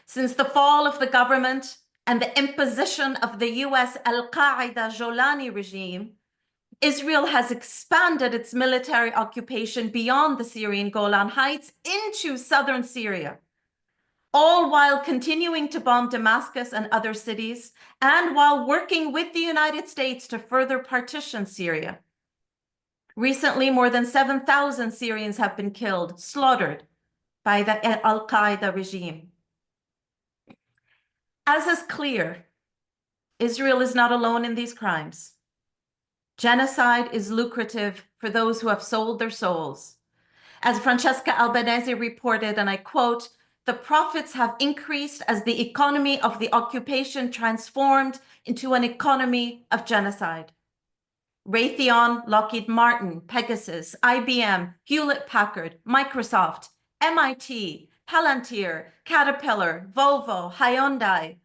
since the fall of the government and the imposition of the US Al-Qaeda Jolani regime, Israel has expanded its military occupation beyond the Syrian Golan Heights into southern Syria, all while continuing to bomb Damascus and other cities, and while working with the United States to further partition Syria. Recently, more than 7,000 Syrians have been killed, slaughtered by the Al-Qaeda regime. As is clear, Israel is not alone in these crimes. Genocide is lucrative for those who have sold their souls. As Francesca Albanese reported, and I quote, "The profits have increased as the economy of the occupation transformed into an economy of genocide." Raytheon, Lockheed Martin, Pegasus, IBM, Hewlett-Packard, Microsoft, MIT, Palantir, Caterpillar, Volvo, Hyundai,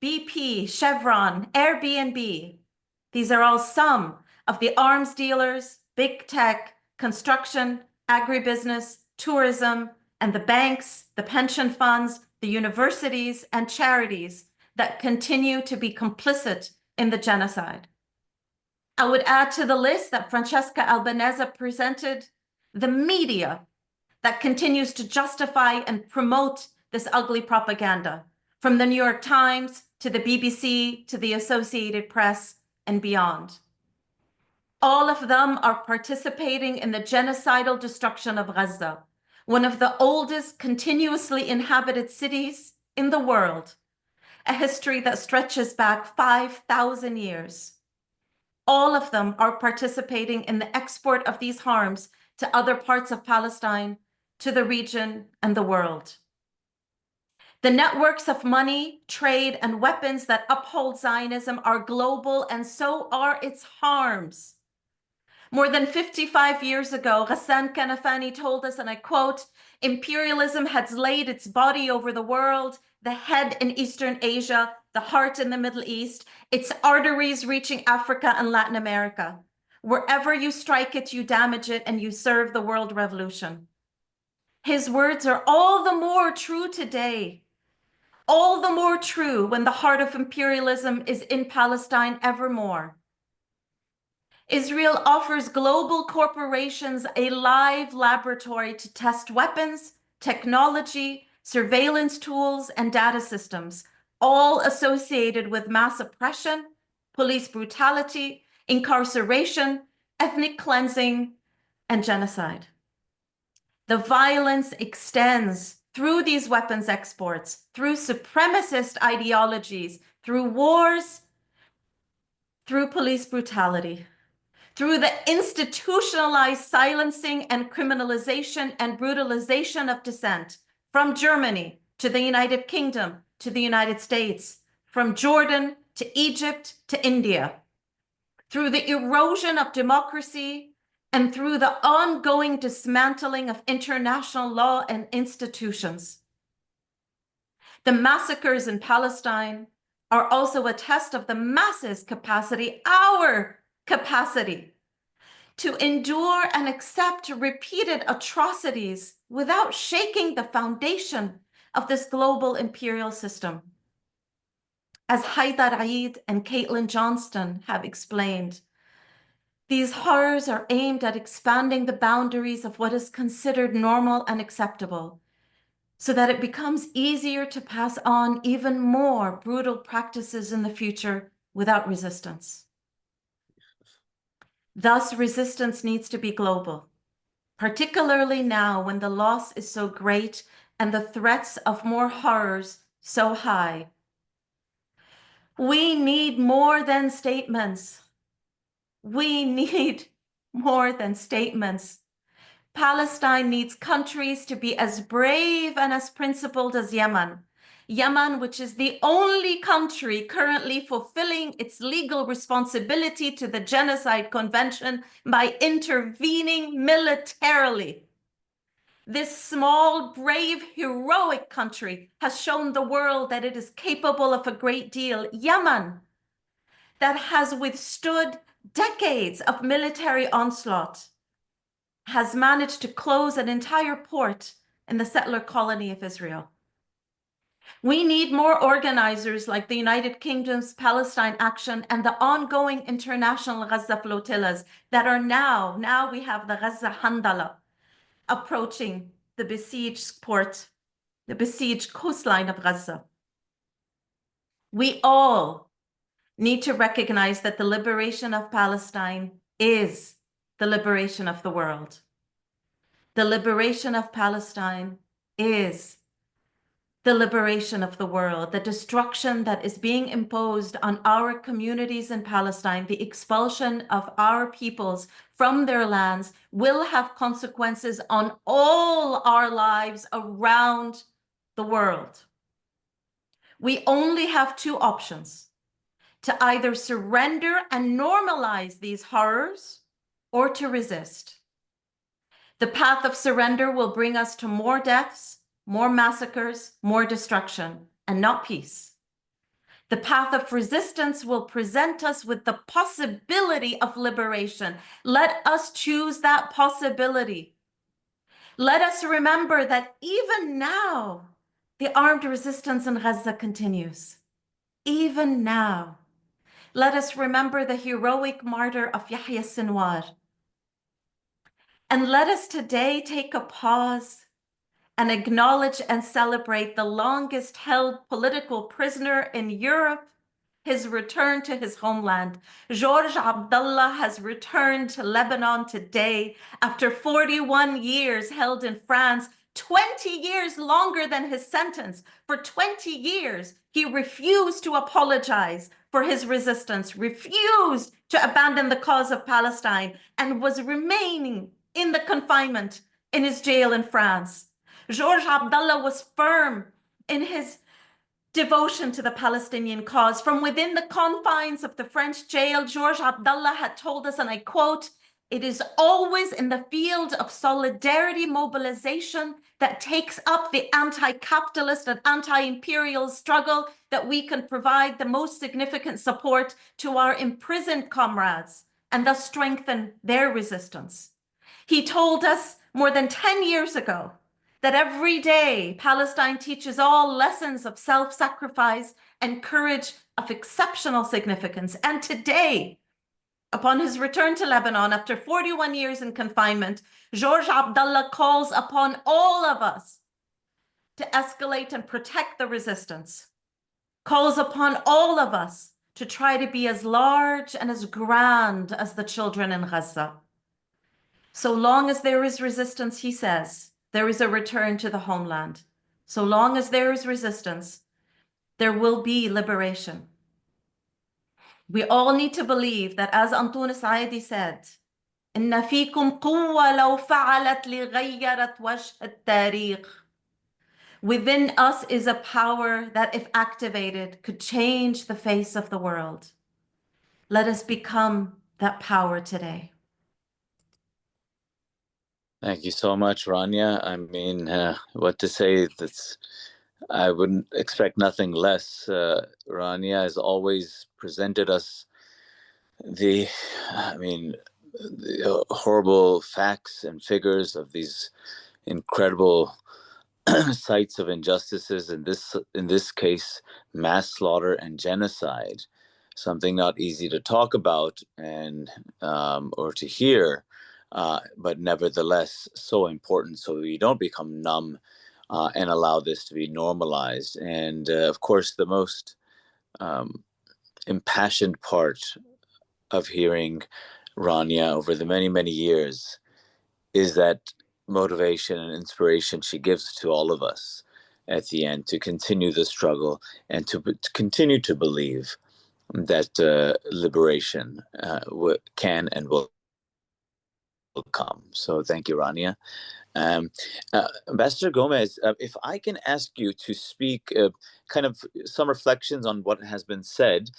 BP, Chevron, Airbnb. These are all some of the arms dealers, big tech, construction, agribusiness, tourism, and the banks, the pension funds, the universities, and charities that continue to be complicit in the genocide. I would add to the list that Francesca Albanese presented the media that continues to justify and promote this ugly propaganda, from the New York Times to the BBC to the Associated Press and beyond. All of them are participating in the genocidal destruction of Gaza, one of the oldest continuously inhabited cities in the world, a history that stretches back 5,000 years. All of them are participating in the export of these harms to other parts of Palestine, to the region, and the world. The networks of money, trade, and weapons that uphold Zionism are global, and so are its harms. More than 55 years ago, Ghassan Kanafani told us, and I quote, "Imperialism has laid its body over the world, the head in Eastern Asia, the heart in the Middle East, its arteries reaching Africa and Latin America. Wherever you strike it, you damage it, and you serve the world revolution." His words are all the more true today, all the more true when the heart of imperialism is in Palestine evermore. Israel offers global corporations a live laboratory to test weapons, technology, surveillance tools, and data systems, all associated with mass oppression, police brutality, incarceration, ethnic cleansing, and genocide. The violence extends through these weapons exports, through supremacist ideologies, through wars, through police brutality, through the institutionalized silencing and criminalization and brutalization of dissent, from Germany to the United Kingdom to the United States, from Jordan to Egypt to India, through the erosion of democracy, and through the ongoing dismantling of international law and institutions. The massacres in Palestine are also a test of the masses' capacity, our capacity, to endure and accept repeated atrocities without shaking the foundation of this global imperial system. As Haidar Eid and Caitlin Johnston have explained, these horrors are aimed at expanding the boundaries of what is considered normal and acceptable, so that it becomes easier to pass on even more brutal practices in the future without resistance. Thus, resistance needs to be global, particularly now when the loss is so great and the threats of more horrors so high. We need more than statements. We need more than statements. Palestine needs countries to be as brave and as principled as Yemen. Yemen, which is the only country currently fulfilling its legal responsibility to the Genocide Convention by intervening militarily. This small, brave, heroic country has shown the world that it is capable of a great deal. Yemen, that has withstood decades of military onslaught, has managed to close an entire port in the settler colony of Israel. We need more organizers like the United Kingdom's Palestine Action and the ongoing international Gaza flotillas that are now we have the Gaza Handala approaching the besieged port, the besieged coastline of Gaza. We all need to recognize that the liberation of Palestine is the liberation of the world. The liberation of Palestine is the liberation of the world, the destruction that is being imposed on our communities in Palestine, the expulsion of our peoples from their lands will have consequences on all our lives around the world. We only have two options: to either surrender and normalize these horrors or to resist. The path of surrender will bring us to more deaths, more massacres, more destruction, and not peace. The path of resistance will present us with the possibility of liberation. Let us choose that possibility. Let us remember that even now, the armed resistance in Gaza continues. Even now. Let us remember the heroic martyr of Yahya Sinwar. And let us today take a pause and acknowledge and celebrate the longest held political prisoner in Europe, his return to his homeland. Georges Abdallah has returned to Lebanon today after 41 years held in France, 20 years longer than his sentence. For 20 years, he refused to apologize for his resistance, refused to abandon the cause of Palestine, and was remaining in the confinement in his jail in France. Georges Abdallah was firm in his devotion to the Palestinian cause. From within the confines of the French jail, Georges Abdallah had told us, and I quote, "It is always in the field of solidarity mobilization that takes up the anti-capitalist and anti-imperial struggle that we can provide the most significant support to our imprisoned comrades and thus strengthen their resistance." He told us more than 10 years ago that every day Palestine teaches all lessons of self-sacrifice and courage of exceptional significance. And today, upon his return to Lebanon after 41 years in confinement, Georges Abdallah calls upon all of us to escalate and protect the resistance, calls upon all of us to try to be as large and as grand as the children in Gaza. So long as there is resistance, he says, there is a return to the homeland. So long as there is resistance, there will be liberation. We all need to believe that, as Antunes Saidi said, إن فيكم قوة لو فعلت لغيرت وجه التاريخ. Within us is a power that, if activated, could change the face of the world. Let us become that power today. Thank you so much, Rania. I mean, what to say? I wouldn't expect nothing less. Rania has always presented us the horrible facts and figures of these incredible sites of injustices, in this case, mass slaughter and genocide. Something not easy to talk about and or to hear, but nevertheless so important, so we don't become numb and allow this to be normalized. And of course, the most impassioned part of hearing Rania over the many, many years is that motivation and inspiration she gives to all of us at the end to continue the struggle and to continue to believe that liberation can and will come. So thank you, Rania. Ambassador Gomez, if I can ask you to speak kind of some reflections on what has been said,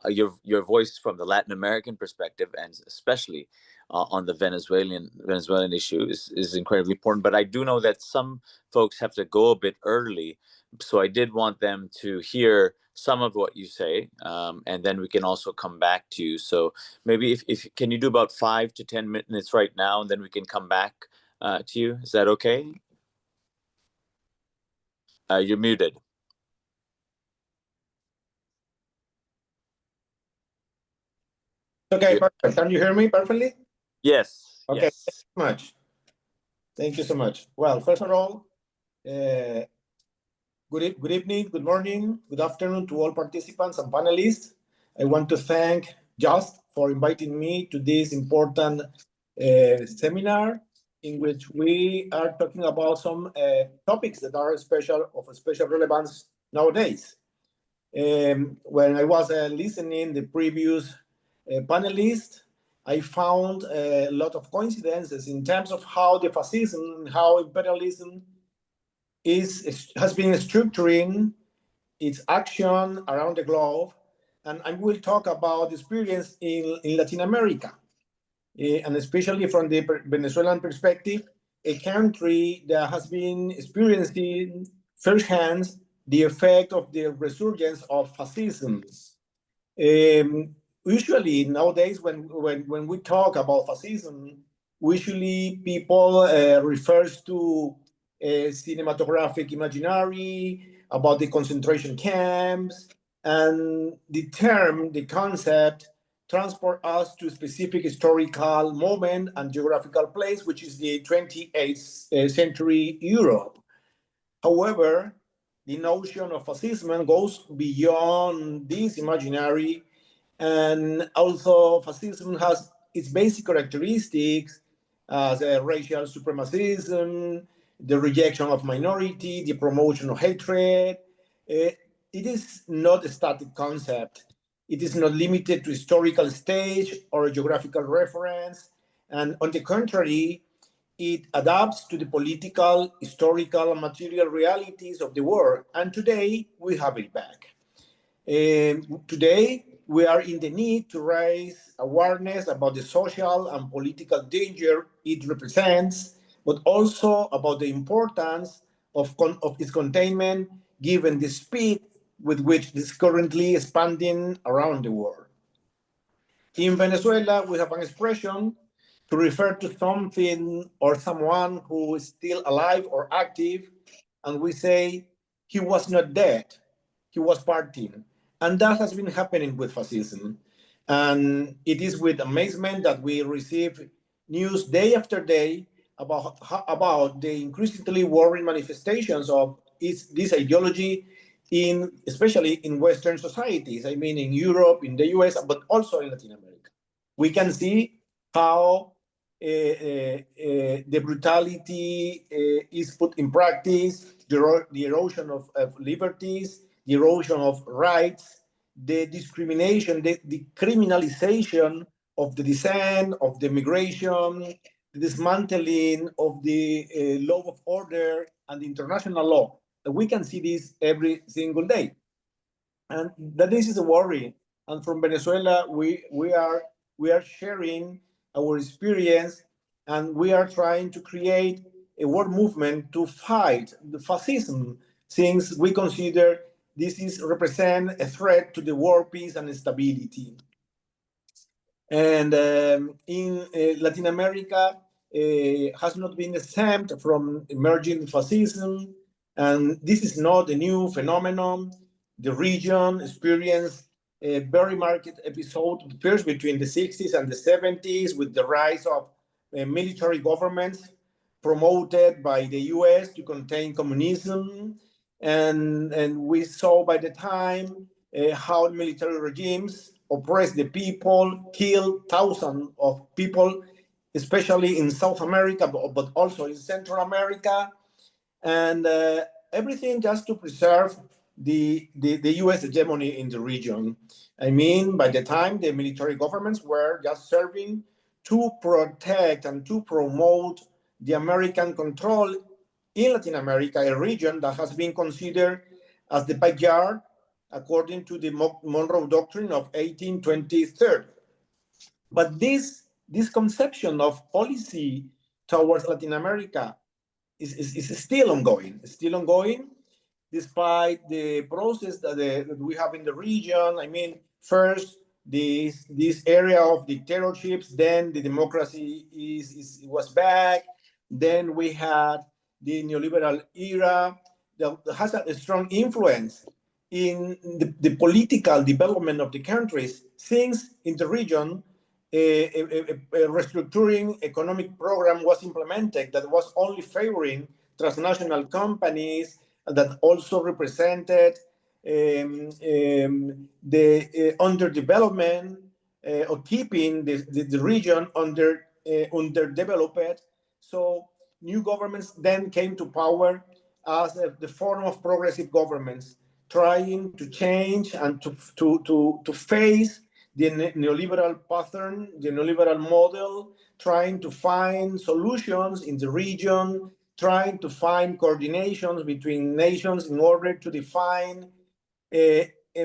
your voice from the Latin American perspective, and especially on the Venezuelan issue is incredibly important. But I do know that some folks have to go a bit early, so I did want them to hear some of what you say, and then we can also come back to you. So maybe if can you do about 5 to 10 minutes right now, and then we can come back to you. Is that okay? You're muted. Okay, perfect. Can you hear me perfectly? Yes. Okay, yes. Thank you so much. Thank you so much. Well, first of all, good evening, good morning, good afternoon to all participants and panelists. I want to thank Just for inviting me to this important seminar. in which we are talking about some topics that are of special relevance nowadays. When I was listening the previous panelists, I found a lot of coincidences in terms of how the fascism, how imperialism has been structuring its action around the globe. And I will talk about the experience in Latin America, and especially from the Venezuelan perspective, a country that has been experiencing firsthand the effect of the resurgence of fascism. Usually nowadays, when we talk about fascism, usually people refers to cinematographic imaginary about the concentration camps, and the concept transport us to a specific historical moment and geographical place, which is the 28th century Europe. However, the notion of fascism goes beyond this imaginary, and also fascism has its basic characteristics as racial supremacism, the rejection of minority, the promotion of hatred. It is not a static concept. It is not limited to historical stage or a geographical reference, and on the contrary, it adapts to the political, historical, and material realities of the world. And today, we have it back. Today, we are in the need to raise awareness about the social and political danger it represents, but also about the importance of its containment, given the speed with which it is currently expanding around the world. In Venezuela, we have an expression to refer to something or someone who is still alive or active, and we say, he was not dead, he was partying. And that has been happening with fascism. And it is with amazement that we receive news day after day about the increasingly worrying manifestations of this ideology, especially in Western societies. I mean, in Europe, in the US, but also in Latin America. We can see how the brutality is put in practice, the erosion of liberties, the erosion of rights, the discrimination, the criminalization of the dissent, of the migration, the dismantling of the law of order and the international law. We can see this every single day. And that this is a worry. And from Venezuela, we are sharing our experience, and we are trying to create a world movement to fight the fascism, since we consider this represent a threat to the world peace and stability. And in Latin America, has not been exempt from emerging fascism, and this is not a new phenomenon. The region experienced a very marked episode first between the 60s and the 70s with the rise of military governments promoted by the US to contain communism. And we saw by the time how military regimes oppress the people, kill thousands of people, especially in South America, but also in Central America, and everything just to preserve the US hegemony in the region. I mean, by the time the military governments were just serving to protect and to promote the American control in Latin America, a region that has been considered as the backyard according to the Monroe Doctrine of 1823. But this conception of policy towards Latin America is still ongoing. It's still ongoing, despite the process that we have in the region. I mean, first this area of dictatorships, then the democracy was back. Then we had the neoliberal era that has a strong influence in the political development of the countries. Things in the region, a restructuring economic program was implemented that was only favoring transnational companies, that also represented the underdevelopment or keeping the region underdeveloped. So new governments then came to power as the form of progressive governments, trying to change and to face the neoliberal pattern, the neoliberal model, trying to find solutions in the region, trying to find coordinations between nations in order to define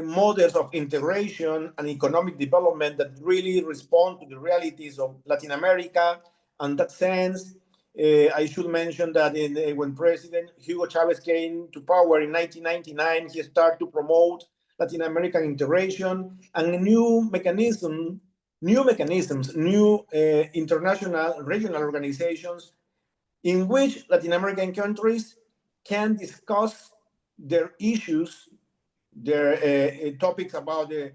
models of integration and economic development that really respond to the realities of Latin America. And that sense, I should mention that when President Hugo Chavez came to power in 1999, he started to promote Latin American integration and new mechanisms, new international regional organizations in which Latin American countries can discuss their issues, their topics about the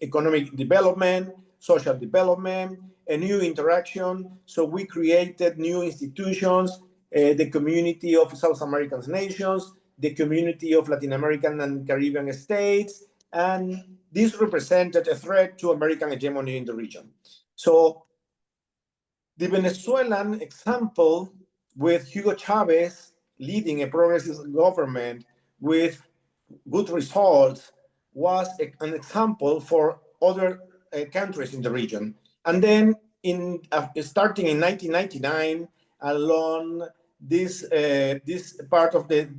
economic development, social development, a new interaction. So we created new institutions, the Community of South American Nations, the Community of Latin American and Caribbean States, and this represented a threat to American hegemony in the region. So the Venezuelan example, with Hugo Chavez leading a progressive government with good results, was an example for other countries in the region. And then starting in 1999, along this part of the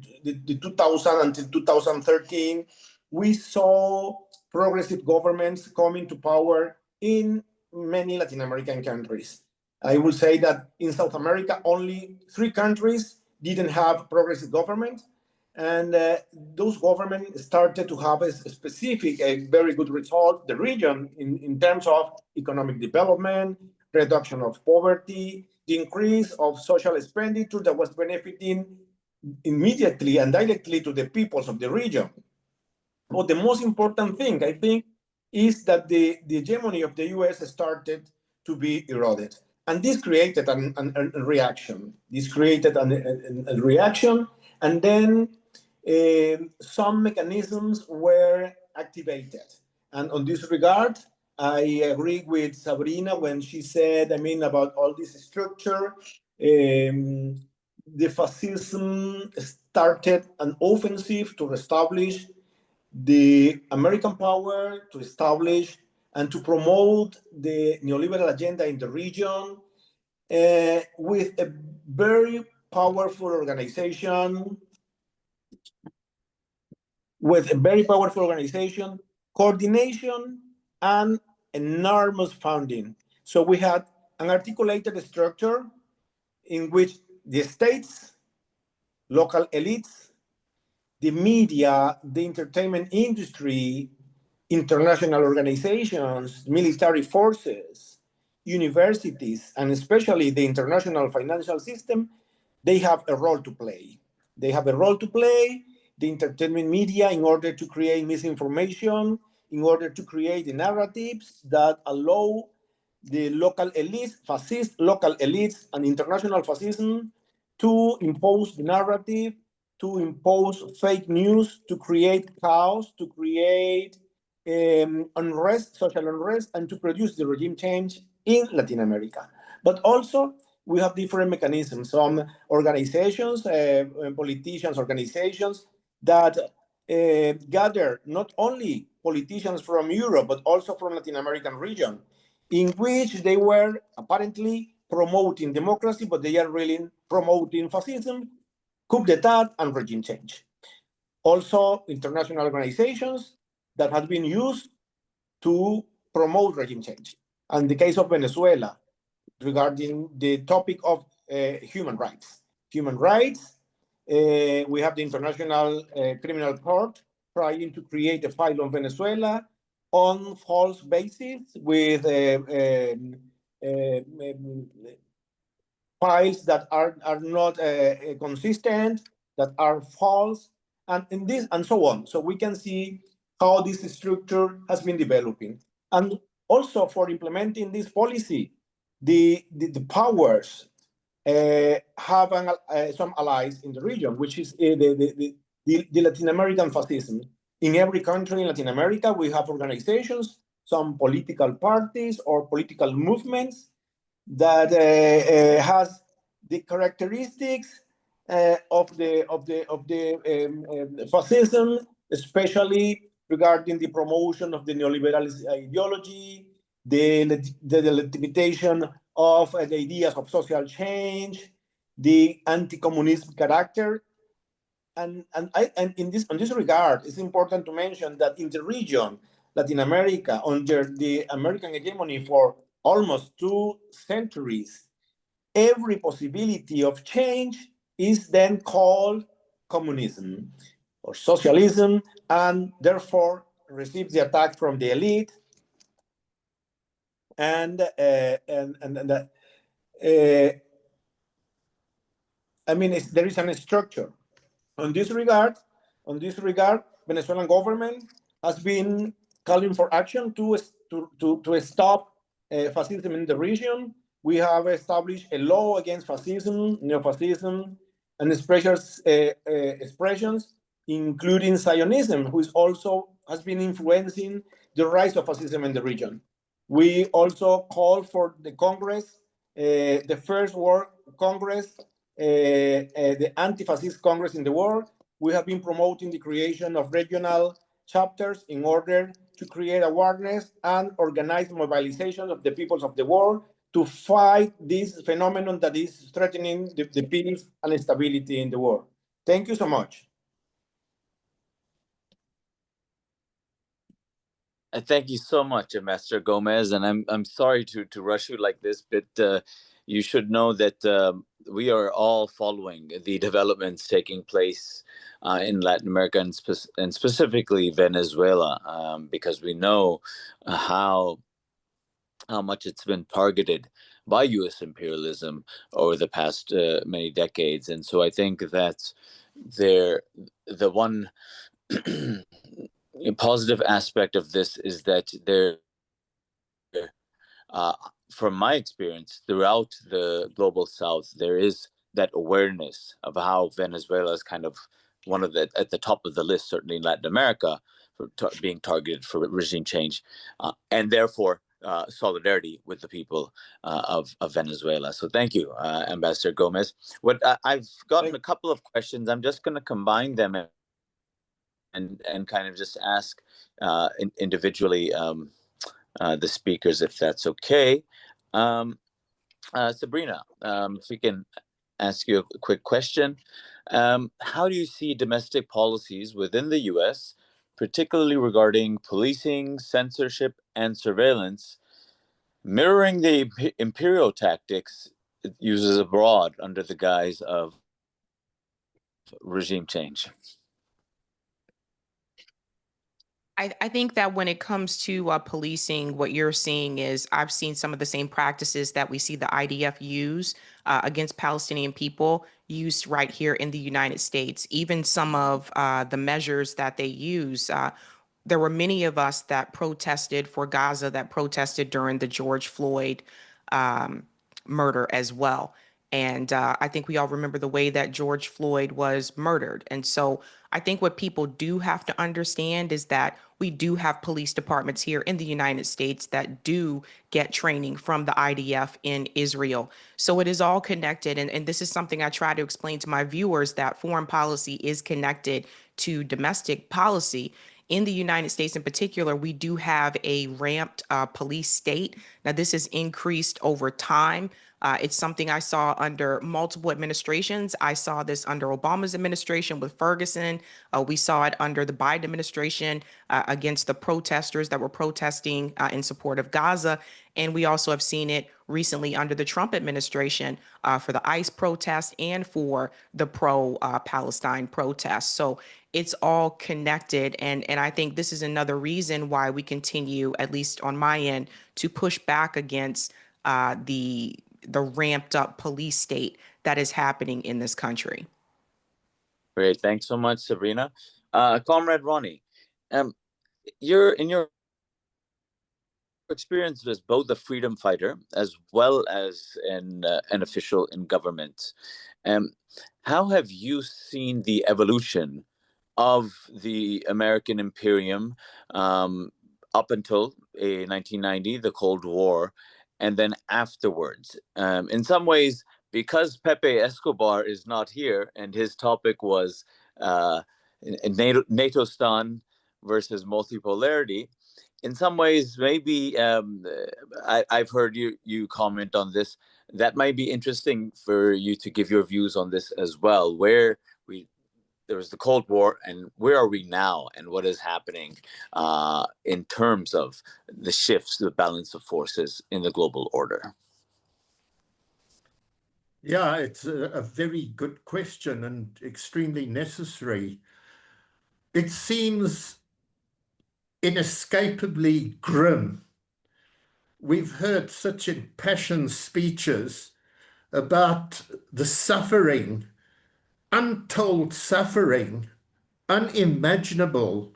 2000 until 2013, we saw progressive governments coming to power in many Latin American countries. I will say that in South America, only 3 countries didn't have progressive government, and those governments started to have a specific, a very good result, the region in terms of economic development, reduction of poverty, the increase of social expenditure that was benefiting immediately and directly to the peoples of the region. But the most important thing, I think, is that the hegemony of the US started to be eroded. And this created a reaction. This created a reaction, and then some mechanisms were activated. And on this regard, I agree with Sabrina when she said, about all this structure. The fascism started an offensive to establish the American power, to establish and to promote the neoliberal agenda in the region with a very powerful organization, coordination, and enormous funding. So we had an articulated structure in which the states, local elites, the media, the entertainment industry, international organizations, military forces, universities, and especially the international financial system, they have a role to play. They have a role to play, the entertainment media, in order to create misinformation, in order to create the narratives that allow the local elites, fascist local elites, and international fascism to impose the narrative, to impose fake news, to create chaos, to create unrest, social unrest, and to produce the regime change in Latin America. But also, we have different mechanisms. Some organizations, politicians, organizations that gather not only politicians from Europe, but also from Latin American region, in which they were apparently promoting democracy, but they are really promoting fascism, coup d'etat, and regime change. Also, international organizations that have been used to promote regime change. And the case of Venezuela, regarding the topic of human rights. Human rights, we have the International Criminal Court trying to create a file on Venezuela on false basis with files that are not consistent, that are false, and this and so on. So we can see how this structure has been developing. And also for implementing this policy, the powers have some allies in the region, which is the Latin American fascism. In every country in Latin America, we have organizations, some political parties or political movements that has the characteristics of the fascism, especially regarding the promotion of the neoliberal ideology, the legitimation of the ideas of social change, the anti-communist character. And in this regard, it's important to mention that in the region, Latin America, under the American hegemony for almost 2 centuries, every possibility of change is then called communism or socialism, and therefore receives the attack from the elite. And I mean, there is a structure. On this regard, Venezuelan government has been calling for action to stop fascism in the region. We have established a law against fascism, neo-fascism, and expressions, including Zionism, who is also has been influencing the rise of fascism in the region. We also call for the Congress, the first World Congress, the anti-fascist Congress in the world. We have been promoting the creation of regional chapters in order to create awareness and organize mobilization of the peoples of the world to fight this phenomenon that is threatening the peace and stability in the world. Thank you so much. Thank you so much, Ambassador Gomez. And I'm sorry to rush you like this, but you should know that we are all following the developments taking place in Latin America and specifically Venezuela, because we know how much it's been targeted by U.S. imperialism over the past many decades. And so I think that the one positive aspect of this is that there, from my experience throughout the global South, there is that awareness of how Venezuela is kind of one of the at the top of the list, certainly in Latin America, for being targeted for regime change, and therefore solidarity with the people of Venezuela. So thank you, Ambassador Gomez. What I've gotten a couple of questions. I'm just going to combine them and kind of just ask individually the speakers, if that's okay. Sabrina, if we can ask you a quick question. How do you see domestic policies within the US, particularly regarding policing, censorship, and surveillance, mirroring the imperial tactics it uses abroad under the guise of regime change? I think that when it comes to policing, what you're seeing is I've seen some of the same practices that we see the IDF use against Palestinian people used right here in the United States. Even some of the measures that they use. There were many of us that protested for Gaza, that protested during the George Floyd murder as well. And I think we all remember the way that George Floyd was murdered. And so I think what people do have to understand is that we do have police departments here in the United States that do get training from the IDF in Israel. So it is all connected. And this is something I try to explain to my viewers, that foreign policy is connected to domestic policy. In the United States in particular, we do have a ramped police state. Now, this has increased over time. It's something I saw under multiple administrations. I saw this under Obama's administration with Ferguson. We saw it under the Biden administration against the protesters that were protesting in support of Gaza. And we also have seen it recently under the Trump administration for the ICE protests and for the pro-Palestine protests. So it's all connected. And I think this is another reason why we continue, at least on my end, to push back against the ramped up police state that is happening in this country. Great. Thanks so much, Sabrina. Comrade Ronnie, you're in your experience as both a freedom fighter as well as an official in government. How have you seen the evolution of the American Imperium up until 1990, the Cold War, and then afterwards. In some ways, because Pepe Escobar is not here, and his topic was NATOstan versus multipolarity, in some ways, maybe I've heard you comment on this. That might be interesting for you to give your views on this as well. Where there was the Cold War, and where are we now, and what is happening in terms of the shifts, the balance of forces in the global order? Yeah, it's a very good question and extremely necessary. It seems inescapably grim. We've heard such impassioned speeches about the suffering, untold suffering, unimaginable,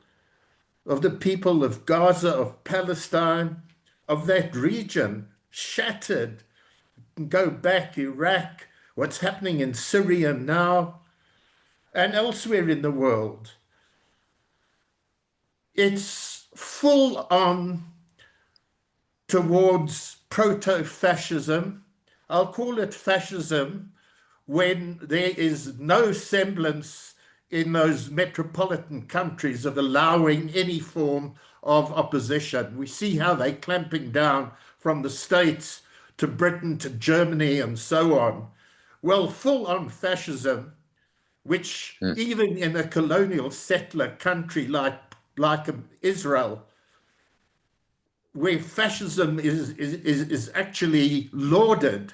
of the people of Gaza, of Palestine, of that region, shattered. Go back, Iraq, what's happening in Syria now, and elsewhere in the world. It's full on towards proto-fascism. I'll call it fascism when there is no semblance in those metropolitan countries of allowing any form of opposition. We see how they're clamping down from the States to Britain to Germany and so on. Well, full-on fascism, which even in a colonial settler country like Israel, where fascism is actually lauded,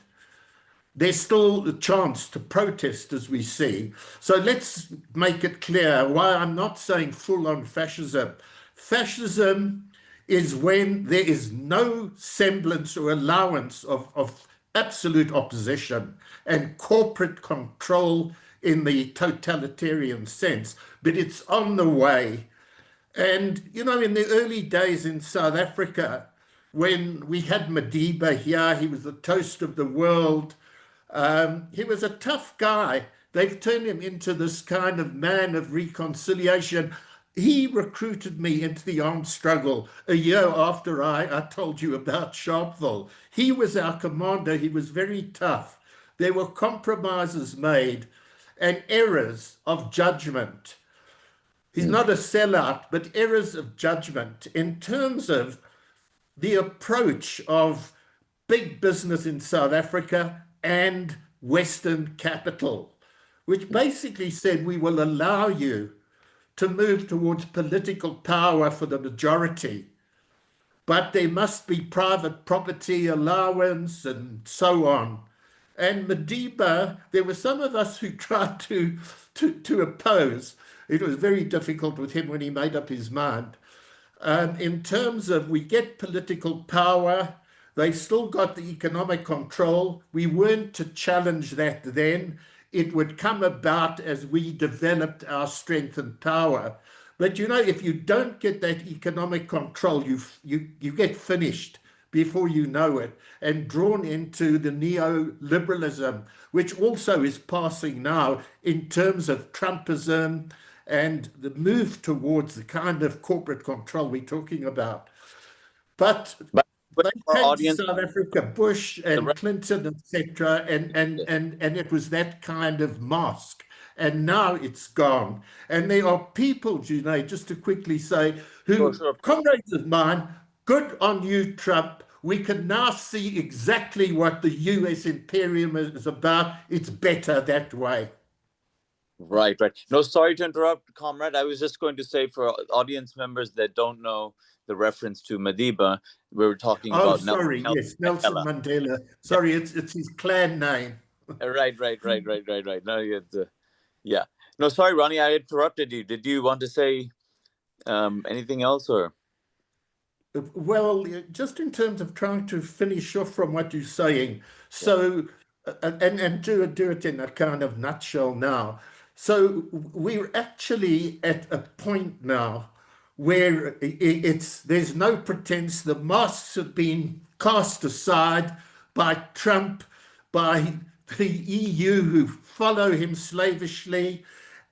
there's still a chance to protest, as we see. So let's make it clear why I'm not saying full-on fascism. Fascism is when there is no semblance or allowance of absolute opposition and corporate control in the totalitarian sense, but it's on the way. And, you know, in the early days in South Africa, when we had Madiba here, he was the toast of the world. He was a tough guy. They've turned him into this kind of man of reconciliation. He recruited me into the armed struggle a year after I told you about Sharpeville. He was our commander. He was very tough. There were compromises made and errors of judgment. He's not a sellout, but errors of judgment in terms of the approach of big business in South Africa and Western capital, which basically said we will allow you to move towards political power for the majority, but there must be private property allowance and so on. And Madiba, there were some of us who tried to oppose. It was very difficult with him when he made up his mind. In terms of we get political power, they still got the economic control. We weren't to challenge that then. It would come about as we developed our strength and power. But, you know, if you don't get that economic control, you get finished before you know it and drawn into the neoliberalism, which also is passing now in terms of Trumpism and the move towards the kind of corporate control we're talking about. But they came to South Africa, Bush and Clinton, etc., and it was that kind of mask. And now it's gone. And there are people, Junaid, just to quickly say, who, comrades of mine, good on you, Trump. We can now see exactly what the US Imperium is about. It's better that way. Right. No, sorry to interrupt, comrade. I was just going to say for audience members that don't know the reference to Madiba, we were talking about Nelson Mandela. Sorry, it's his clan name. Right. No, yeah. No, sorry, Ronnie, I interrupted you. Did you want to say anything else, or? Well, just in terms of trying to finish off from what you're saying, so and do it in a kind of nutshell now. So we're actually at a point now where there's no pretense. The masks have been cast aside by Trump, by the EU who follow him slavishly,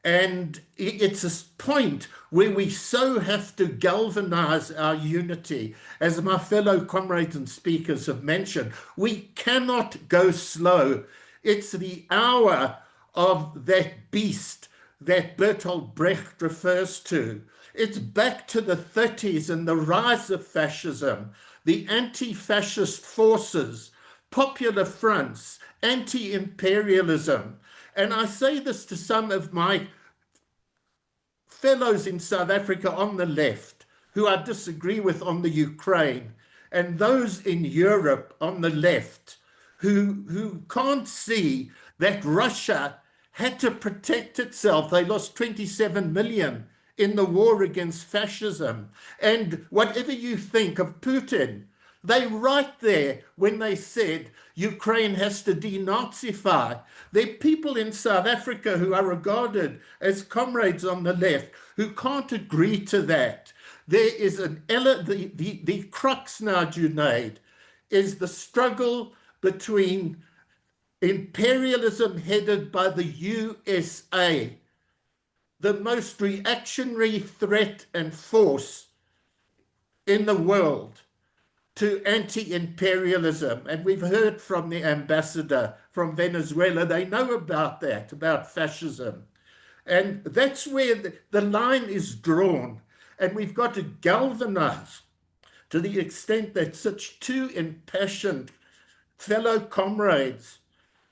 And it's a point where we so have to galvanize our unity. As my fellow comrades and speakers have mentioned, we cannot go slow. It's the hour of that beast that Bertolt Brecht refers to. It's back to the 30s and the rise of fascism, the anti-fascist forces, popular fronts, anti-imperialism. And I say this to some of my fellows in South Africa on the left, who I disagree with on the Ukraine, and those in Europe on the left, who can't see that Russia had to protect itself. They lost 27 million in the war against fascism. And whatever you think of Putin, they right there when they said Ukraine has to denazify. There are people in South Africa who are regarded as comrades on the left who can't agree to that. There is the crux now, Junaid, is the struggle between imperialism headed by the USA, the most reactionary threat and force in the world, to anti-imperialism. And we've heard from the ambassador from Venezuela, they know about that, about fascism. And that's where the line is drawn. And we've got to galvanize to the extent that such two impassioned fellow comrades,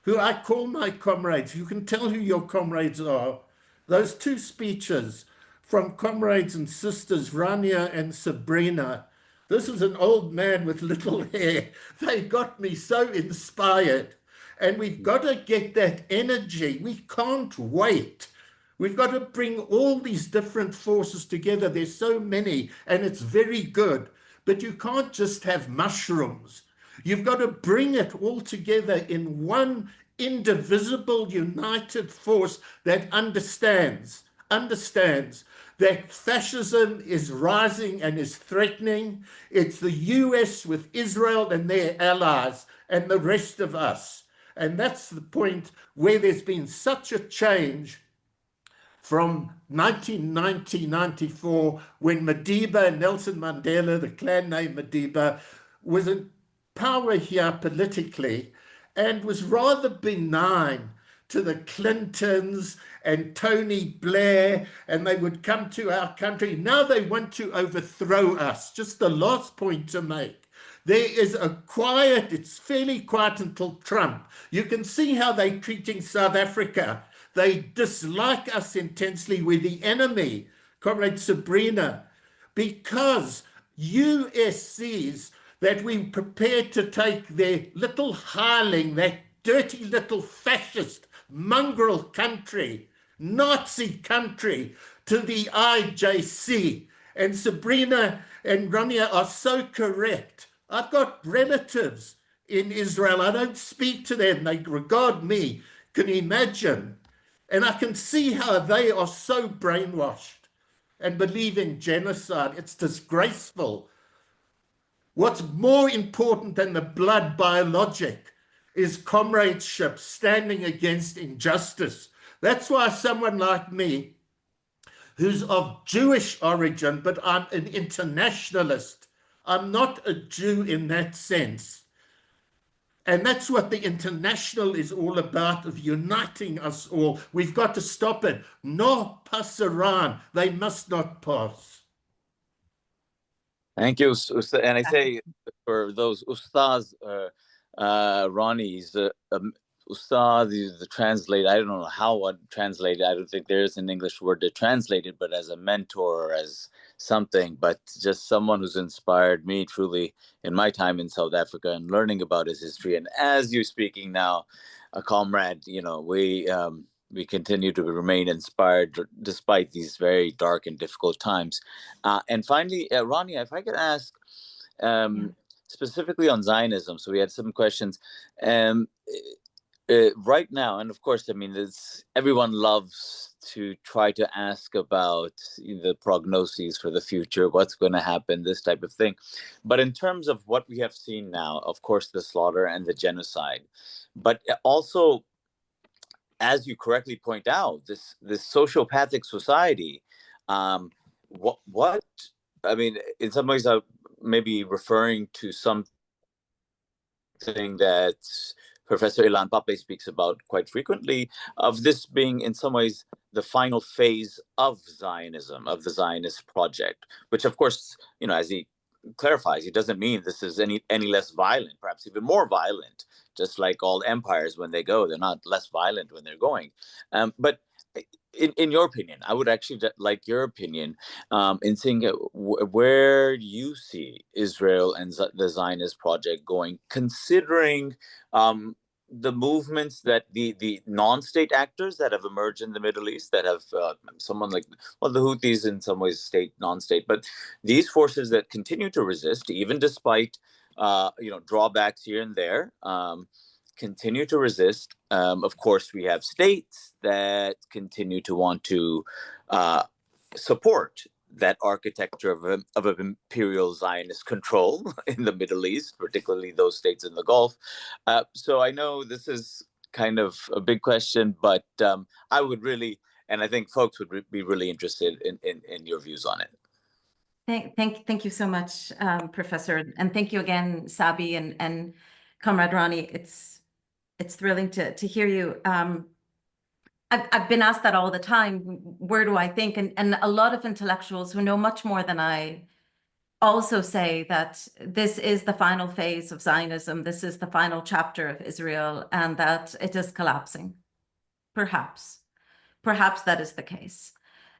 who I call my comrades, you can tell who your comrades are, those two speeches from comrades and sisters, Rania and Sabrina. This is an old man with little hair. They got me so inspired. And we've got to get that energy. We can't wait. We've got to bring all these different forces together. There's so many, and it's very good. But you can't just have mushrooms. You've got to bring it all together in one indivisible, united force that understands that fascism is rising and is threatening. It's the US with Israel and their allies and the rest of us. And that's the point where there's been such a change from 1990-94, when Madiba, Nelson Mandela, the clan name Madiba, was in power here politically and was rather benign to the Clintons and Tony Blair, and they would come to our country. Now they want to overthrow us. Just the last point to make. There is a quiet, it's fairly quiet until Trump. You can see how they're treating South Africa. They dislike us intensely. We're the enemy, Comrade Sabrina, because US sees that we're prepared to take their little hireling, that dirty little fascist mongrel country, Nazi country, to the IJC. And Sabrina and Rania are so correct. I've got relatives in Israel. I don't speak to them. They regard me. Can you imagine? And I can see how they are so brainwashed and believe in genocide. It's disgraceful. What's more important than the blood biologic is comradeship, standing against injustice. That's why someone like me, who's of Jewish origin, but I'm an internationalist, I'm not a Jew in that sense. And that's what the international is all about, of uniting us all. We've got to stop it. No passaran. They must not pass. Thank you. And I say for those ustaz, Ronnie's ustad, the translate. I don't know how I'd translate it. I don't think there is an English word to translate it, but as a mentor or as something, but just someone who's inspired me truly in my time in South Africa and learning about his history. And as you're speaking now, a comrade, you know, we continue to remain inspired despite these very dark and difficult times. And finally, Rania, if I could ask specifically on Zionism. So we had some questions. Right now, and of course, I mean, everyone loves to try to ask about the prognoses for the future, what's going to happen, this type of thing. But in terms of what we have seen now, of course, the slaughter and the genocide, but also as you correctly point out, this sociopathic society, what I mean, in some ways, I may be referring to something that Professor Ilan Pape speaks about quite frequently, of this being in some ways the final phase of Zionism, of the Zionist project, which of course, as he clarifies, he doesn't mean this is any less violent, perhaps even more violent, just like all empires when they go, they're not less violent when they're going. But in your opinion, I would actually like your opinion in seeing where you see Israel and the Zionist project going, considering the movements that the non-state actors that have emerged in the Middle East, that have someone like, well, the Houthis in some ways state, non-state, but these forces that continue to resist, even despite drawbacks here and there, continue to resist. Of course, we have states that continue to want to support that architecture of imperial Zionist control in the Middle East, particularly those states in the Gulf. So I know this is kind of a big question, but I would really, and I think folks would be really interested in your views on it. Thank you so much, Professor, and thank you again, Sabi and Comrade Ronnie. It's thrilling to hear you. I've been asked that all the time, where do I think? And a lot of intellectuals who know much more than I also say that this is the final phase of Zionism, this is the final chapter of Israel, and that it is collapsing. Perhaps that is the case.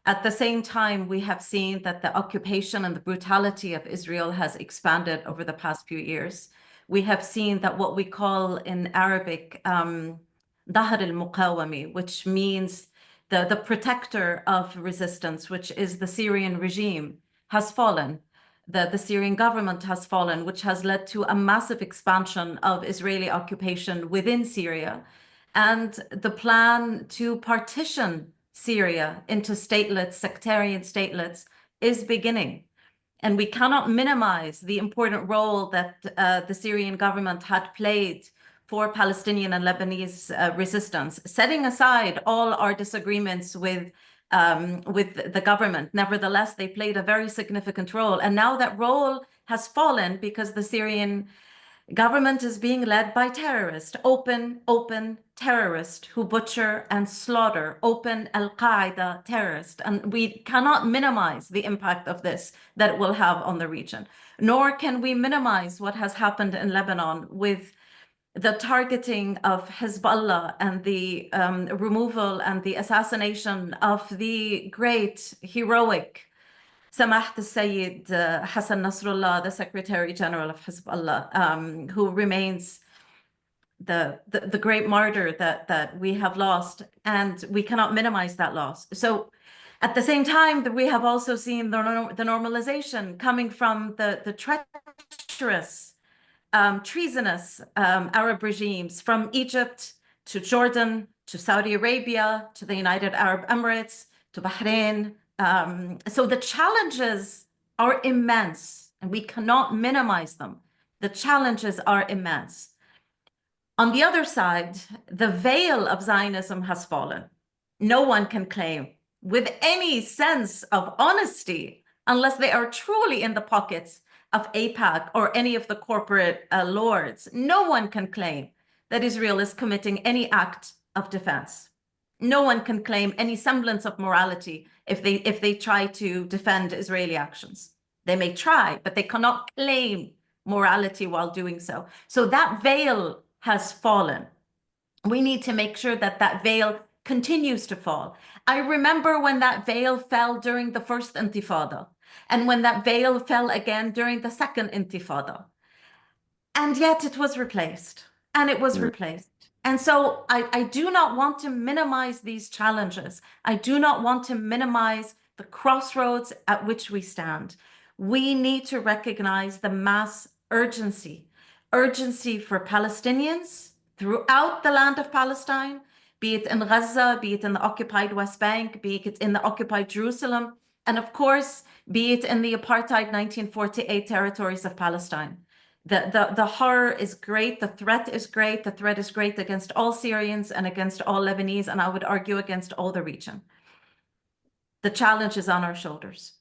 At the same time, we have seen that the occupation and the brutality of Israel has expanded over the past few years. We have seen that what we call in Arabic, Dahr al-Muqawami, which means the protector of resistance, which is the Syrian regime, has fallen. The Syrian government has fallen, which has led to a massive expansion of Israeli occupation within Syria. And the plan to partition Syria into statelets, sectarian statelets, is beginning. And we cannot minimize the important role that the Syrian government had played for Palestinian and Lebanese resistance, setting aside all our disagreements with the government. Nevertheless, they played a very significant role. And now that role has fallen because the Syrian government is being led by terrorists, open terrorists who butcher and slaughter, open Al-Qaeda terrorists. And we cannot minimize the impact of this that it will have on the region, nor can we minimize what has happened in Lebanon with the targeting of Hezbollah and the removal and the assassination of the great, heroic Samaht al-Sayyid Hassan Nasrallah, the Secretary General of Hezbollah, who remains the great martyr that we have lost, and we cannot minimize that loss. So at the same time, that we have also seen the normalization coming from the treacherous, treasonous Arab regimes from Egypt to Jordan to Saudi Arabia to the United Arab Emirates to Bahrain. So the challenges are immense, and we cannot minimize them. The challenges are immense. On the other side, the veil of Zionism has fallen. No one can claim with any sense of honesty, unless they are truly in the pockets of AIPAC or any of the corporate lords, no one can claim that Israel is committing any act of defense. No one can claim any semblance of morality if they try to defend Israeli actions. They may try, but they cannot claim morality while doing so. So that veil has fallen. We need to make sure that that veil continues to fall. I remember when that veil fell during the first Intifada, and when that veil fell again during the second Intifada. And yet it was replaced, and it was replaced. And so I do not want to minimize these challenges. I do not want to minimize the crossroads at which we stand. We need to recognize the mass urgency for Palestinians throughout the land of Palestine, be it in Gaza, be it in the occupied West Bank, be it in the occupied Jerusalem, and of course, be it in the apartheid 1948 territories of Palestine. The horror is great. The threat is great. The threat is great against all Syrians and against all Lebanese, and I would argue against all the region. The challenge is on our shoulders.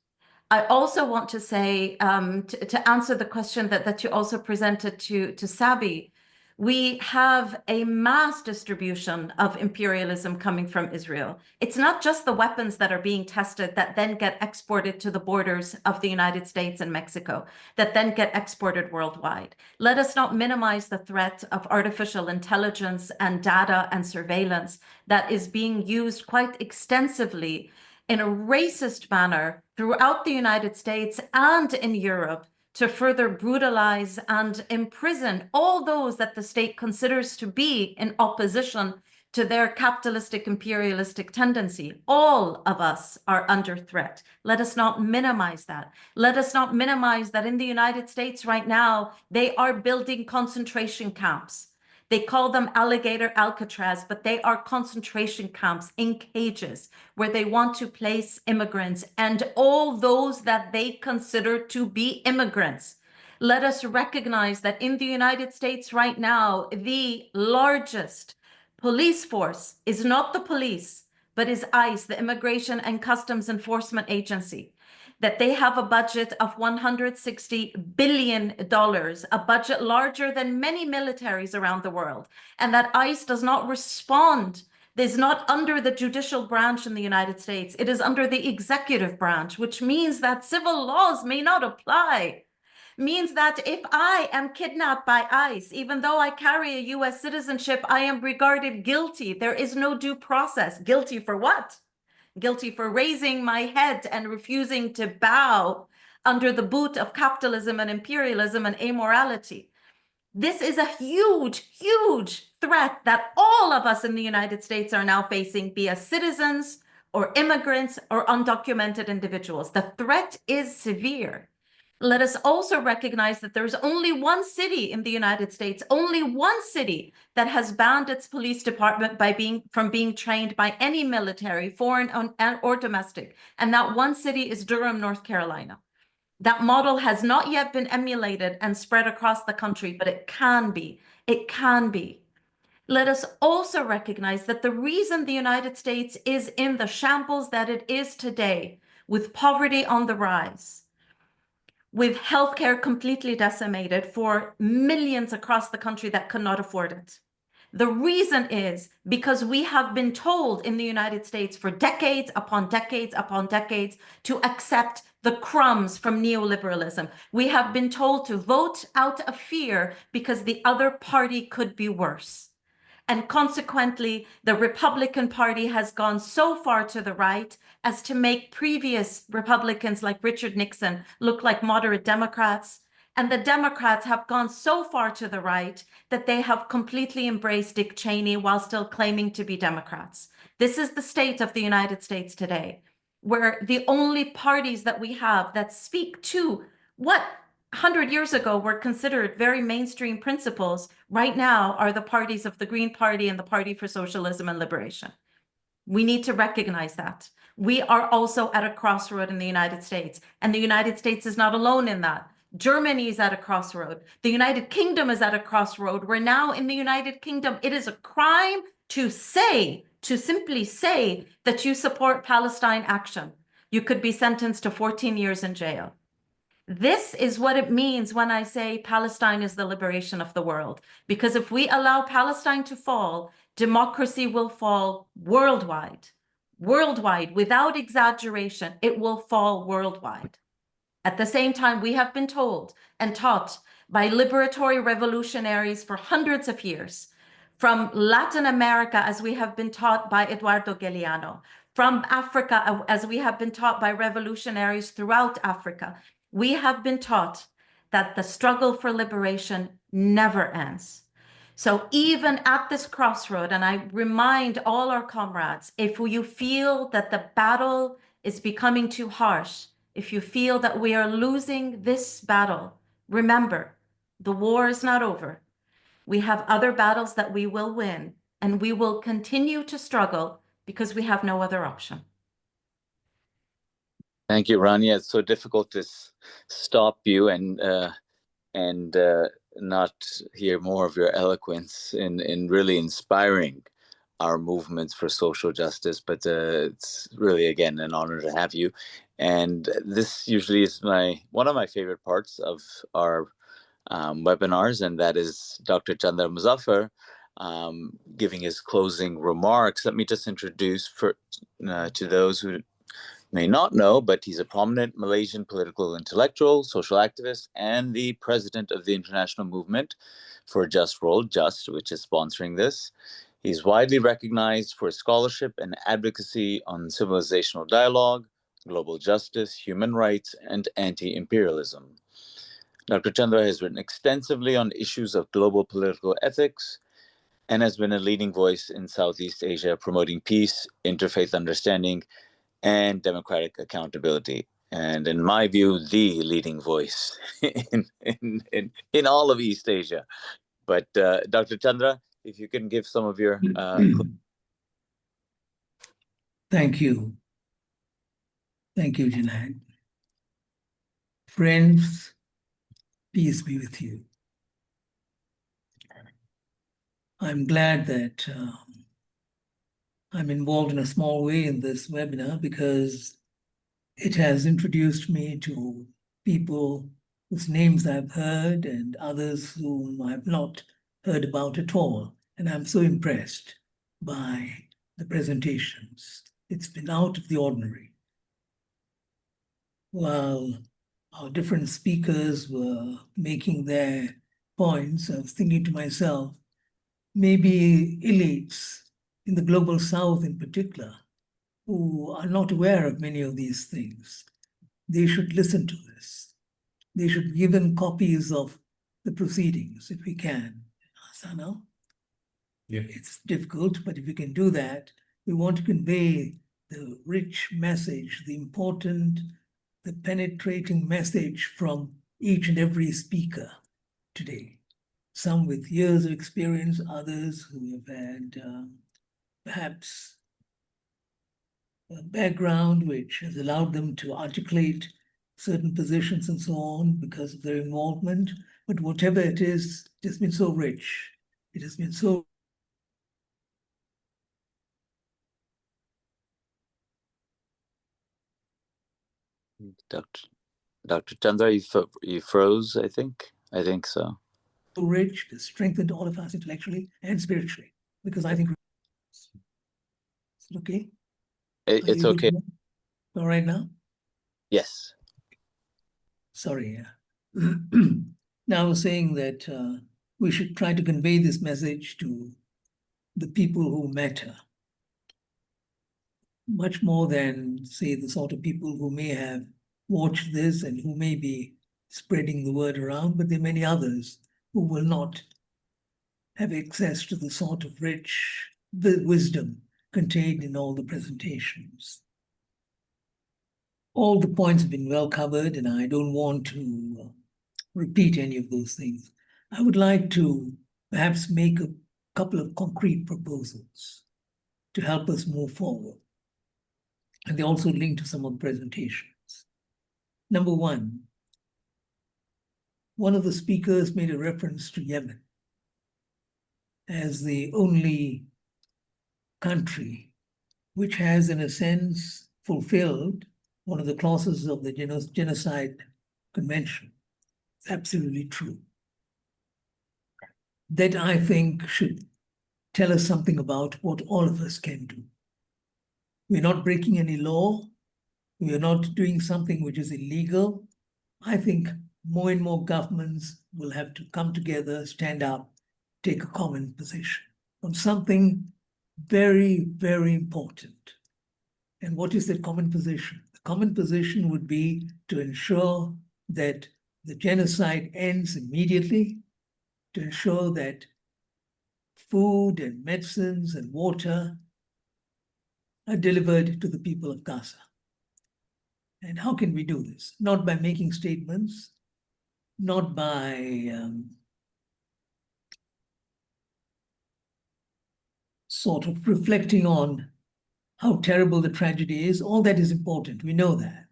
I also want to say, to answer the question that you also presented to Sabi, we have a mass distribution of imperialism coming from Israel. It's not just the weapons that are being tested that then get exported to the borders of the United States and Mexico, that then get exported worldwide. Let us not minimize the threat of artificial intelligence and data and surveillance that is being used quite extensively in a racist manner throughout the United States and in Europe to further brutalize and imprison all those that the state considers to be in opposition to their capitalistic imperialistic tendency. All of us are under threat. Let us not minimize that. Let us not minimize that in the United States right now, they are building concentration camps. They call them alligator Alcatraz, but they are concentration camps in cages where they want to place immigrants and all those that they consider to be immigrants. Let us recognize that in the United States right now, the largest police force is not the police, but is ICE, the Immigration and Customs Enforcement Agency. That they have a budget of $160 billion, a budget larger than many militaries around the world, and that ICE does not respond. It is not under the judicial branch in the United States. It is under the executive branch, which means that civil laws may not apply. Means that if I am kidnapped by ICE, even though I carry a US citizenship, I am regarded guilty. There is no due process. Guilty for what? Guilty for raising my head and refusing to bow under the boot of capitalism and imperialism and amorality. This is a huge, huge threat that all of us in the United States are now facing, be as citizens or immigrants or undocumented individuals. The threat is severe. Let us also recognize that there's only one city in the United States, only one city that has banned its police department from being trained by any military, foreign or domestic. And that one city is Durham, North Carolina. That model has not yet been emulated and spread across the country, but it can be. It can be. Let us also recognize that the reason the United States is in the shambles that it is today, with poverty on the rise, with healthcare completely decimated for millions across the country that could not afford it. The reason is because we have been told in the United States for decades upon decades upon decades to accept the crumbs from neoliberalism. We have been told to vote out of fear because the other party could be worse. And consequently, the Republican Party has gone so far to the right as to make previous Republicans like Richard Nixon look like moderate Democrats. And the Democrats have gone so far to the right that they have completely embraced Dick Cheney while still claiming to be Democrats. This is the state of the United States today, where the only parties that we have that speak to what 100 years ago were considered very mainstream principles right now are the parties of the Green Party and the Party for Socialism and Liberation. We need to recognize that. We are also at a crossroad in the United States, and the United States is not alone in that. Germany is at a crossroad. The United Kingdom is at a crossroad, where now in the United Kingdom, it is a crime to simply say that you support Palestine action. You could be sentenced to 14 years in jail. This is what it means when I say Palestine is the liberation of the world. Because if we allow Palestine to fall, democracy will fall worldwide. Worldwide, without exaggeration, it will fall worldwide. At the same time, we have been told and taught by liberatory revolutionaries for hundreds of years, from Latin America, as we have been taught by Eduardo Galeano, from Africa, as we have been taught by revolutionaries throughout Africa. We have been taught that the struggle for liberation never ends. So even at this crossroad, and I remind all our comrades, if you feel that the battle is becoming too harsh, if you feel that we are losing this battle, remember, the war is not over. We have other battles that we will win, and we will continue to struggle because we have no other option. Thank you, Rania. It's so difficult to stop you and and not hear more of your eloquence in really inspiring our movements for social justice. But it's really, again, an honor to have you. And this usually is one of my favorite parts of our webinars, and that is Dr. Chandra Muzaffar giving his closing remarks. Let me just introduce to those who may not know, but he's a prominent Malaysian political intellectual, social activist, and the president of the International Movement for a Just World, JUST, which is sponsoring this. He's widely recognized for his scholarship and advocacy on civilizational dialogue, global justice, human rights, and anti-imperialism. Dr. Chandra has written extensively on issues of global political ethics and has been a leading voice in Southeast Asia, promoting peace, interfaith understanding, and democratic accountability. And in my view, the leading voice in all of East Asia. But Dr. Chandra, if you can give some of your... Thank you. Thank you, Junaid. Friends, peace be with you. I'm glad that I'm involved in a small way in this webinar because it has introduced me to people whose names I've heard and others whom I've not heard about at all. And I'm so impressed by the presentations. It's been out of the ordinary. While our different speakers were making their points, I was thinking to myself, maybe elites in the global south in particular, who are not aware of many of these things, they should listen to this. They should be given copies of the proceedings if we can. Asana? Yeah. It's difficult, but if we can do that, we want to convey the rich message, the important, the penetrating message from each and every speaker today. Some with years of experience, others who have had perhaps a background which has allowed them to articulate certain positions and so on because of their involvement. But whatever it has been so rich. It has been so Dr. Chandra, you froze, I think. I think so. Rich, has strengthened all of us intellectually and spiritually. Because I think... Is it okay? It's okay. All right now? Yes. Sorry. Yeah. Now I was saying that we should try to convey this message to the people who matter. Much more than, say, the sort of people who may have watched this and who may be spreading the word around, but there are many others who will not have access to the sort of rich wisdom contained in all the presentations. All the points have been well covered, and I don't want to repeat any of those things. I would like to perhaps make a couple of concrete proposals to help us move forward. And they also link to some of the presentations. Number one of the speakers made a reference to Yemen as the only country which has, in a sense, fulfilled one of the clauses of the Genocide Convention. It's absolutely true. That, I think, should tell us something about what all of us can do. We're not breaking any law. We are not doing something which is illegal. I think more and more governments will have to come together, stand up, take a common position on something very, very important. And what is that common position? The common position would be to ensure that the genocide ends immediately, to ensure that food and medicines and water are delivered to the people of Gaza. And how can we do this? Not by making statements, not by sort of reflecting on how terrible the tragedy is. All that is important, we know that.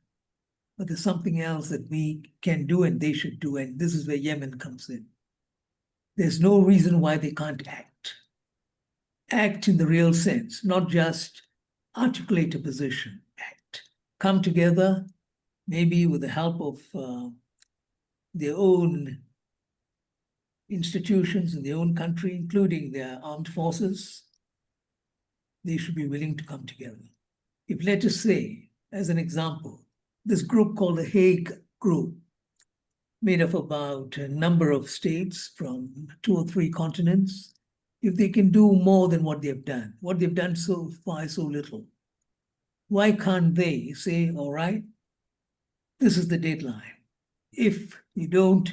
but there's something else that we can do and they should do, and this is where Yemen comes in. There's no reason why they can't act. Act in the real sense, not just articulate a position, act. Come together, maybe with the help of their own institutions in their own country, including their armed forces. They should be willing to come together. If, let us say, as an example, this group called the Hague Group, made of about a number of states from 2 or 3 continents, if they can do more than what they've done so far is so little, why can't they say, all right, this is the deadline. If you don't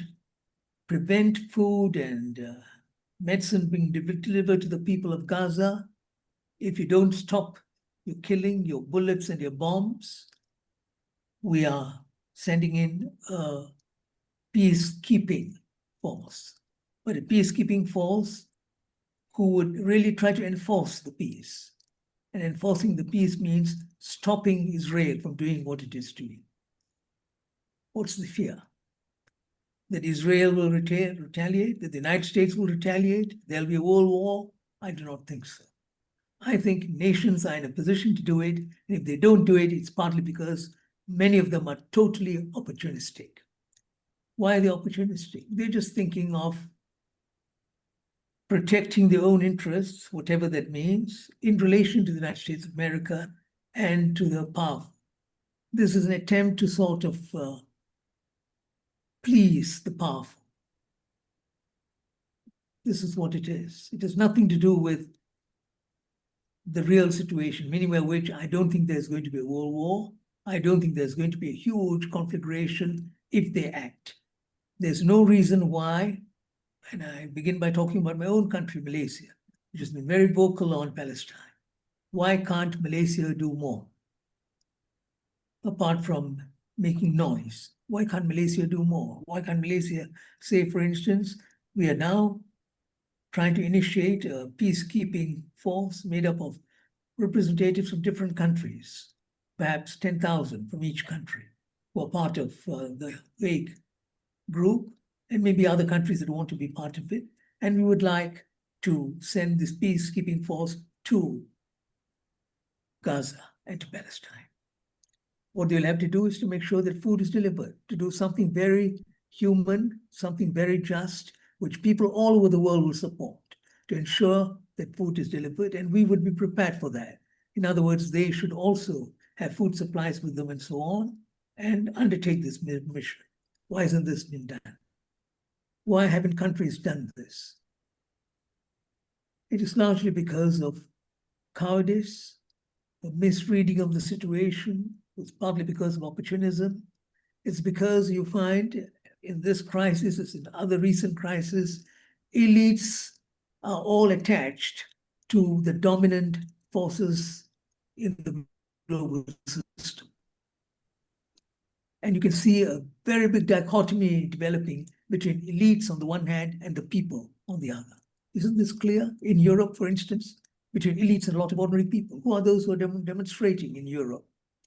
prevent food and medicine being delivered to the people of Gaza, if you don't stop your killing, your bullets and your bombs, we are sending in a peacekeeping force. But a peacekeeping force who would really try to enforce the peace. And enforcing the peace means stopping Israel from doing what it is doing. What's the fear? That Israel will retaliate, that the United States will retaliate, there'll be a world war? I do not think so. I think nations are in a position to do it, and if they don't do it, it's partly because many of them are totally opportunistic. Why are they opportunistic? They're just thinking of protecting their own interests, whatever that means, in relation to the United States of America and to the powerful. This is an attempt to sort of please the powerful. This is what it is. It has nothing to do with the real situation, meaning by which I don't think there's going to be a world war. I don't think there's going to be a huge conflagration if they act. There's no reason why, and I begin by talking about my own country, Malaysia, which has been very vocal on Palestine. Why can't Malaysia do more? Apart from making noise, why can't Malaysia do more? Why can't Malaysia say, for instance, we are now trying to initiate a peacekeeping force made up of representatives from different countries, perhaps 10,000 from each country, who are part of the Hague Group, and maybe other countries that want to be part of it. And we would like to send this peacekeeping force to Gaza and to Palestine. What they'll have to do is to make sure that food is delivered, to do something very human, something very just, which people all over the world will support, to ensure that food is delivered, and we would be prepared for that. In other words, they should also have food supplies with them and so on, and undertake this mission. Why hasn't this been done? Why haven't countries done this? It is largely because of cowardice, a misreading of the situation. It's partly because of opportunism. It's because you find in this crisis, as in other recent crises, elites are all attached to the dominant forces in the global system. And you can see a very big dichotomy developing between elites on the one hand and the people on the other. Isn't this clear? In Europe, for instance, between elites and a lot of ordinary people. Who are those who are demonstrating in Europe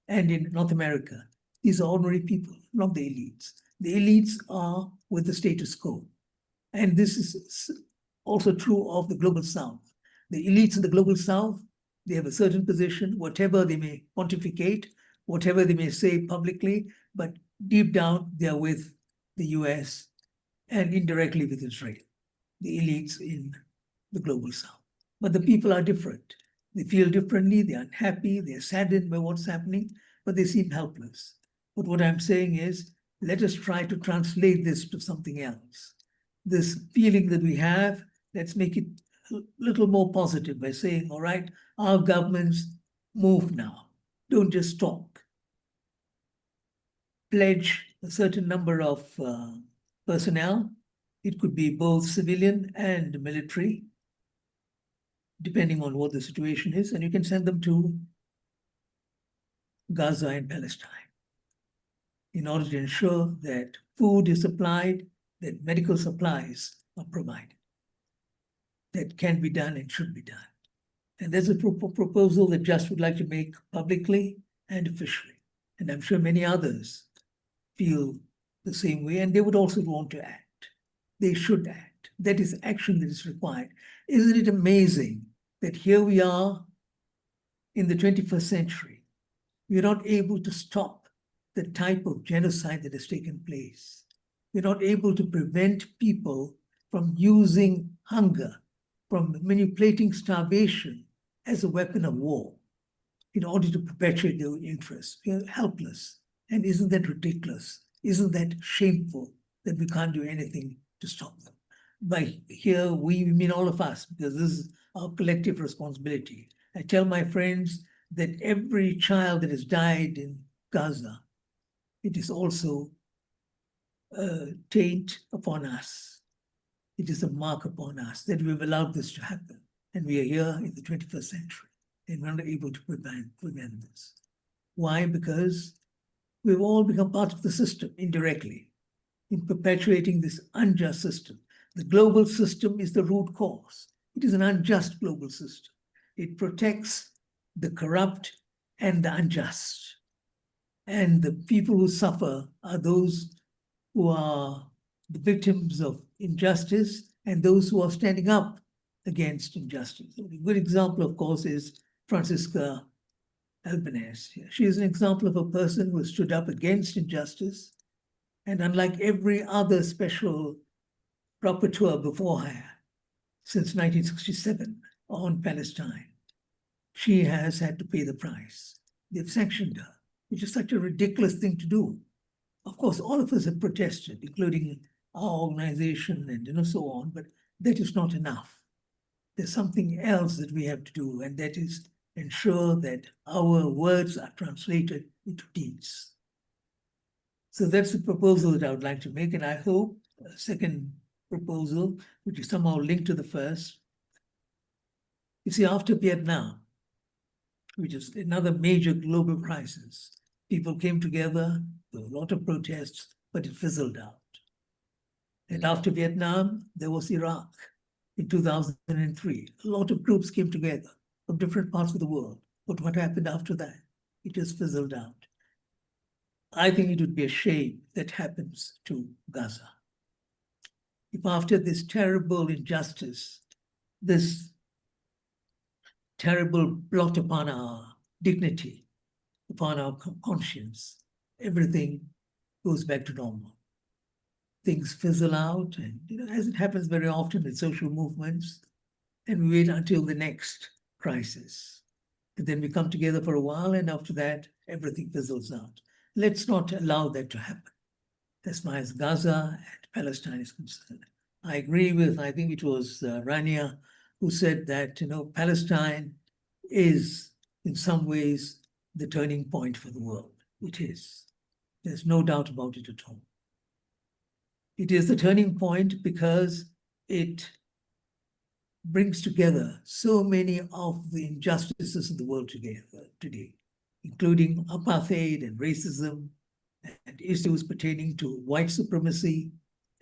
and in North America? These are ordinary people, not the elites. The elites are with the status quo. And this is also true of the global south. The elites in the global south, they have a certain position, whatever they may pontificate, whatever they may say publicly, but deep down, they are with the US and indirectly with Israel, the elites in the global south. But the people are different. They feel differently, they're unhappy, they're saddened by what's happening, but they seem helpless. But what I'm saying is, let us try to translate this to something else. This feeling that we have, let's make it a little more positive by saying, all right, our governments move now. Don't just talk. Pledge a certain number of personnel. It could be both civilian and military, depending on what the situation is, and you can send them to Gaza and Palestine in order to ensure that food is supplied, that medical supplies are provided. That can be done and should be done. And there's a proposal that Just would like to make publicly and officially. And I'm sure many others feel the same way, and they would also want to act. They should act. That is action that is required. Isn't it amazing that here we are in the 21st century? We are not able to stop the type of genocide that has taken place. We're not able to prevent people from using hunger, from manipulating starvation as a weapon of war in order to perpetuate their interests. We are helpless. And isn't that ridiculous? Isn't that shameful that we can't do anything to stop them? By here, we mean all of us, because this is our collective responsibility. I tell my friends that every child that has died in Gaza, it is also a taint upon us. It is a mark upon us that we've allowed this to happen. And we are here in the 21st century, and we're not able to prevent this. Why? Because we've all become part of the system indirectly in perpetuating this unjust system. The global system is the root cause. It is an unjust global system. It protects the corrupt and the unjust. And the people who suffer are those who are the victims of injustice and those who are standing up against injustice. A good example, of course, is Francisca Albanese. She is an example of a person who stood up against injustice. And unlike every other special rapporteur before her, since 1967 on Palestine, she has had to pay the price. They've sanctioned her, which is such a ridiculous thing to do. Of course, all of us have protested, including our organization and so on, but that is not enough. There's something else that we have to do, and that is ensure that our words are translated into deeds. So that's the proposal that I would like to make, and I hope a second proposal, which is somehow linked to the first. You see, after Vietnam, which is another major global crisis, people came together, there were a lot of protests, but it fizzled out. And after Vietnam, there was Iraq in 2003. A lot of groups came together from different parts of the world. But what happened after that? It just fizzled out. I think it would be a shame that happens to Gaza. If after this terrible injustice, this terrible blot upon our dignity, upon our conscience, everything goes back to normal. Things fizzle out, and as it happens very often in social movements, and we wait until the next crisis. And then we come together for a while, and after that, everything fizzles out. Let's not allow that to happen as far as Gaza and Palestine is concerned. I agree with, I think it was Rania, who said that Palestine is in some ways the turning point for the world. It is. There's no doubt about it at all. It is the turning point because it brings together so many of the injustices in the world today, including apartheid and racism and issues pertaining to white supremacy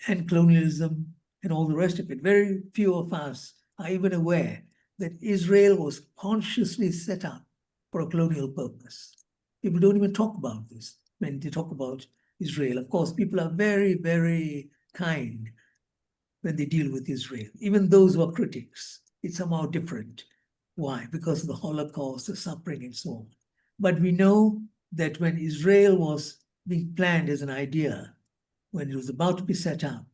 and colonialism and all the rest of it. Very few of us are even aware that Israel was consciously set up for a colonial purpose. People don't even talk about this when they talk about Israel. Of course, people are very, very kind when they deal with Israel. Even those who are critics, it's somehow different. Why? Because of the Holocaust, the suffering, and so on. But we know that when Israel was being planned as an idea, when it was about to be set up,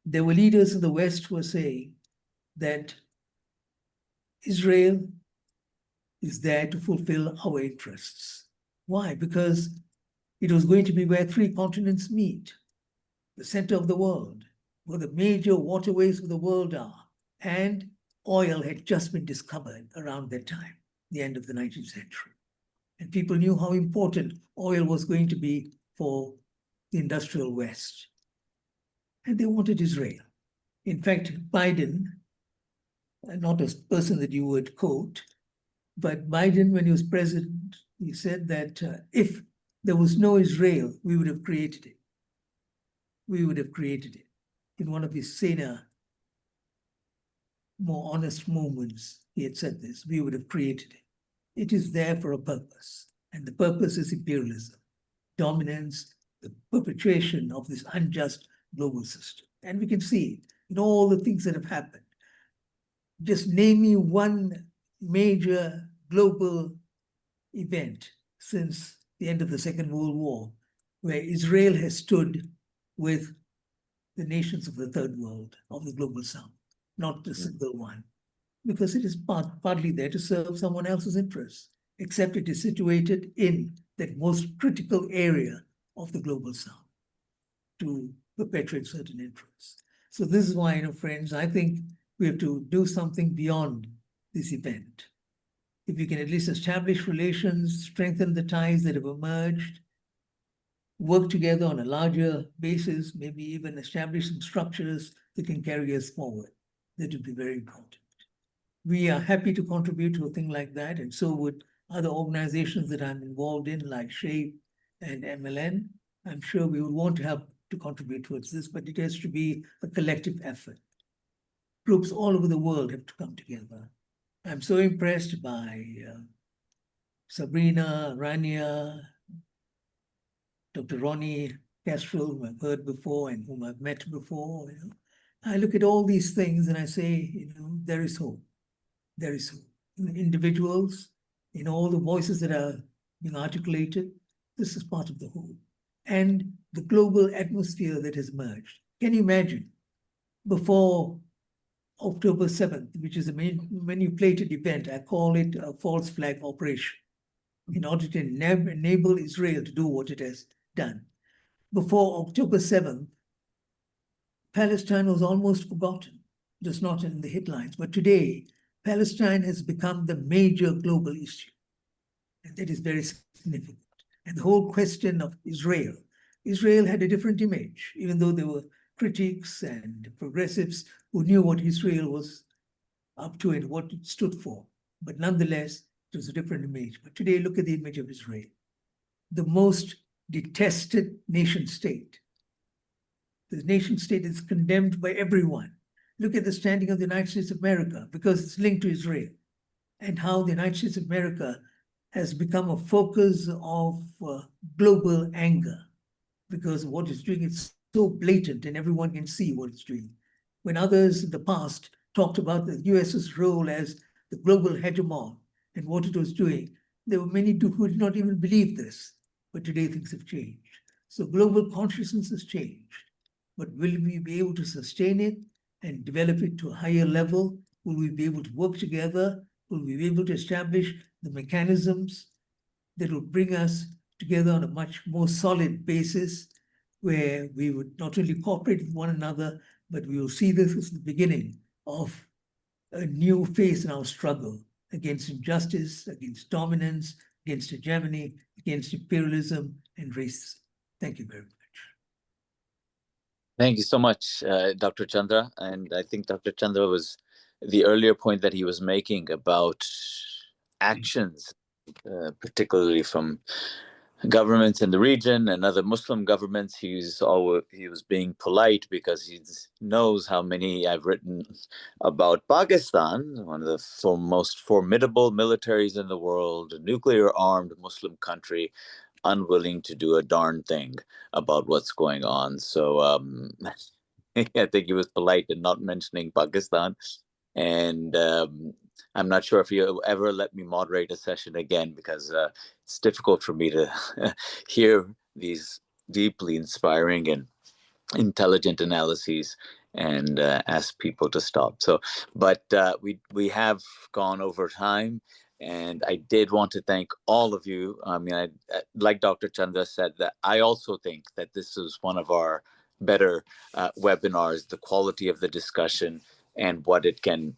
there were leaders in the West who were saying that Israel is there to fulfill our interests. Why? Because it was going to be where three continents meet, the center of the world, where the major waterways of the world are. And oil had just been discovered around that time, the end of the 19th century. And people knew how important oil was going to be for the industrial West. And they wanted Israel. In fact, Biden, not a person that you would quote, but Biden, when he was president, he said that if there was no Israel, we would have created it. We would have created it. In one of his saner, more honest moments, he had said this, we would have created it. It is there for a purpose, and the purpose is imperialism, dominance the perpetration of this unjust global system. And we can see in all the things that have happened. Just name me one major global event since the end of the Second World War where Israel has stood with the nations of the Third World, of the Global South, not a single one, because it is partly there to serve someone else's interests, except it is situated in that most critical area of the Global South to perpetuate certain interests. So this is why, friends, I think we have to do something beyond this event. If we can at least establish relations, strengthen the ties that have emerged, work together on a larger basis, maybe even establish some structures that can carry us forward, that would be very important. We are happy to contribute to a thing like that, and so would other organizations that I'm involved in, like SHAPE and MLN. I'm sure we would want to help to contribute towards this, but it has to be a collective effort. Groups all over the world have to come together. I'm so impressed by Sabrina, Rania, Dr. Ronnie Kasrils, whom I've heard before and whom I've met before. I look at all these things and I say, there is hope. There is hope. In individuals, in all the voices that are being articulated, this is part of the whole. And the global atmosphere that has emerged. Can you imagine? Before October 7th, which is a manipulated event, I call it a false flag operation, in order to enable Israel to do what it has done. Before October 7th, Palestine was almost forgotten, just not in the headlines. But today, Palestine has become the major global issue. And that is very significant. And the whole question of Israel had a different image, even though there were critics and progressives who knew what Israel was up to and what it stood for. But nonetheless, it was a different image. But today, look at the image of Israel, the most detested nation state. The nation state is condemned by everyone. Look at the standing of the United States of America, because it's linked to Israel, and how the United States of America has become a focus of global anger, because what it's doing is so blatant and everyone can see what it's doing. When others in the past talked about the US's role as the global hegemon and what it was doing, there were many who did not even believe this. But today things have changed. So global consciousness has changed. But will we be able to sustain it and develop it to a higher level? Will we be able to work together? Will we be able to establish the mechanisms that will bring us together on a much more solid basis, where we would not only cooperate with one another, but we will see this as the beginning of a new phase in our struggle against injustice, against dominance, against hegemony, against imperialism and racism. Thank you very much. Thank you so much, Dr. Chandra. And I think Dr. Chandra was the earlier point that he was making about actions, particularly from governments in the region and other Muslim governments. He was being polite because he knows how many I've written about Pakistan, one of the most formidable militaries in the world, a nuclear-armed Muslim country, unwilling to do a darn thing about what's going on. So I think he was polite in not mentioning Pakistan. And I'm not sure if he'll ever let me moderate a session again, because it's difficult for me to hear these deeply inspiring and intelligent analyses and ask people to stop. So, but we have gone over time. And I did want to thank all of you. I mean, like Dr. Chandra said, that I also think that this is one of our better webinars, the quality of the discussion and what it can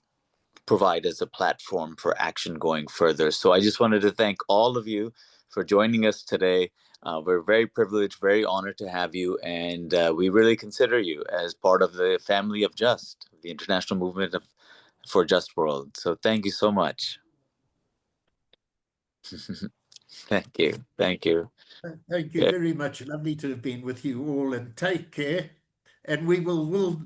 provide as a platform for action going further. So I just wanted to thank all of you for joining us today. We're very privileged, very honored to have you, and we really consider you as part of the family of JUST, the international movement for just world. So thank you so much. Thank you. Thank you. Thank you very much. Lovely to have been with you all, and take care. And we'll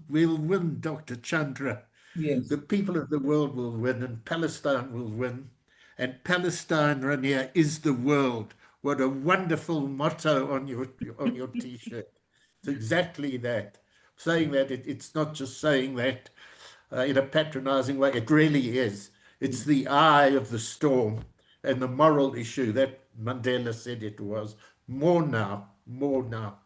win, Dr. Chandra. Yes. The people of the world will win, and Palestine will win. And Palestine, Rania, is the world What a wonderful motto on your T-shirt. It's exactly that. Saying that it's not just saying that in a patronizing way. It really is. It's the eye of the storm and the moral issue that Mandela said it was. More now, more now.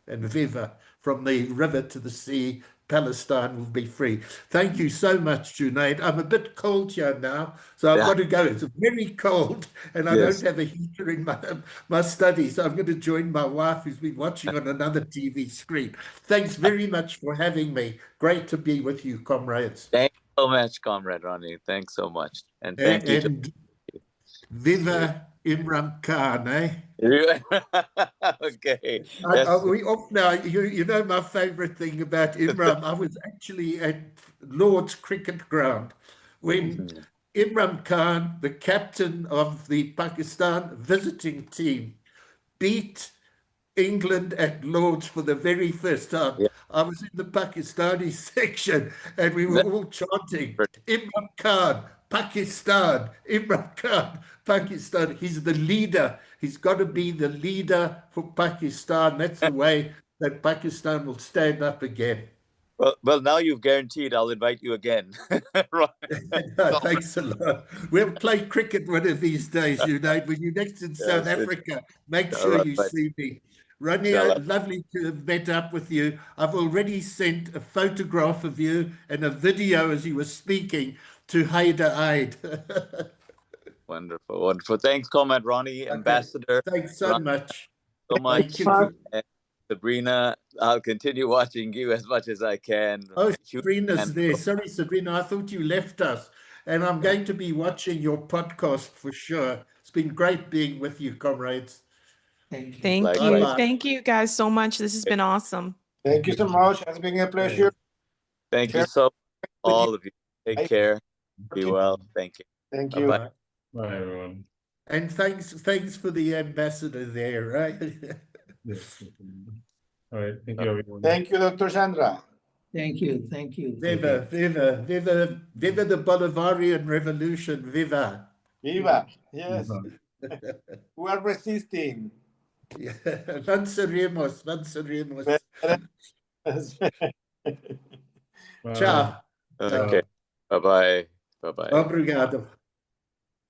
And viva, from the river to the sea, Palestine will be free. Thank you so much, Junaid. I'm a bit cold here now, so I've got to go. It's very cold, and I don't have a heater in my study, so I'm going to join my wife, who's been watching on another TV screen. Thanks very much for having me. Great to be with you, comrades. Thanks so much, Comrade Ronnie. Thanks so much. And thank you. And viva Imran Khan, eh? Okay. We off now. You know my favorite thing about Imran. I was actually at Lord's Cricket Ground when Imran Khan, the captain of the Pakistan visiting team, beat England at Lord's for the very first time. Yeah. I was in the Pakistani section and we were all chanting, Imran Khan, Pakistan, Imran Khan, Pakistan. He's the leader. He's got to be the leader for Pakistan. That's the way that Pakistan will stand up again. Well, now you've guaranteed I'll invite you again. Thanks a lot. We'll play cricket one of these days, Junaid. When you're next in South Africa, make sure you see me. Rania, lovely to have met up with you. I've already sent a photograph of you and a video as you were speaking to Haider Eid. Wonderful, wonderful. Thanks, Comrade Ronnie, Ambassador. Thanks so much. So much. Thank you. And Sabrina, I'll continue watching you as much as I can. Oh, Sabrina's there. Sorry, Sabrina, I thought you left us. And I'm going to be watching your podcast for sure. It's been great being with you, comrades. Thank you. Thank Likewise. you. Thank you guys so much. This has been awesome. Thank you so much. It's been a pleasure. Thank you so much, all of you. Take care. Be well. Thank you. Thank you. Bye-bye. Bye, everyone. And thanks for the ambassador there, right? Yes. All right. Thank you, everyone. Thank you, Dr. Chandra. Thank you. Thank you. Viva, viva, viva, viva the Bolivarian Revolution, viva. Viva. Yes. We are resisting. Venceremos, venceremos. Bye. Ciao. Okay. Bye-bye. Bye-bye. Obrigado.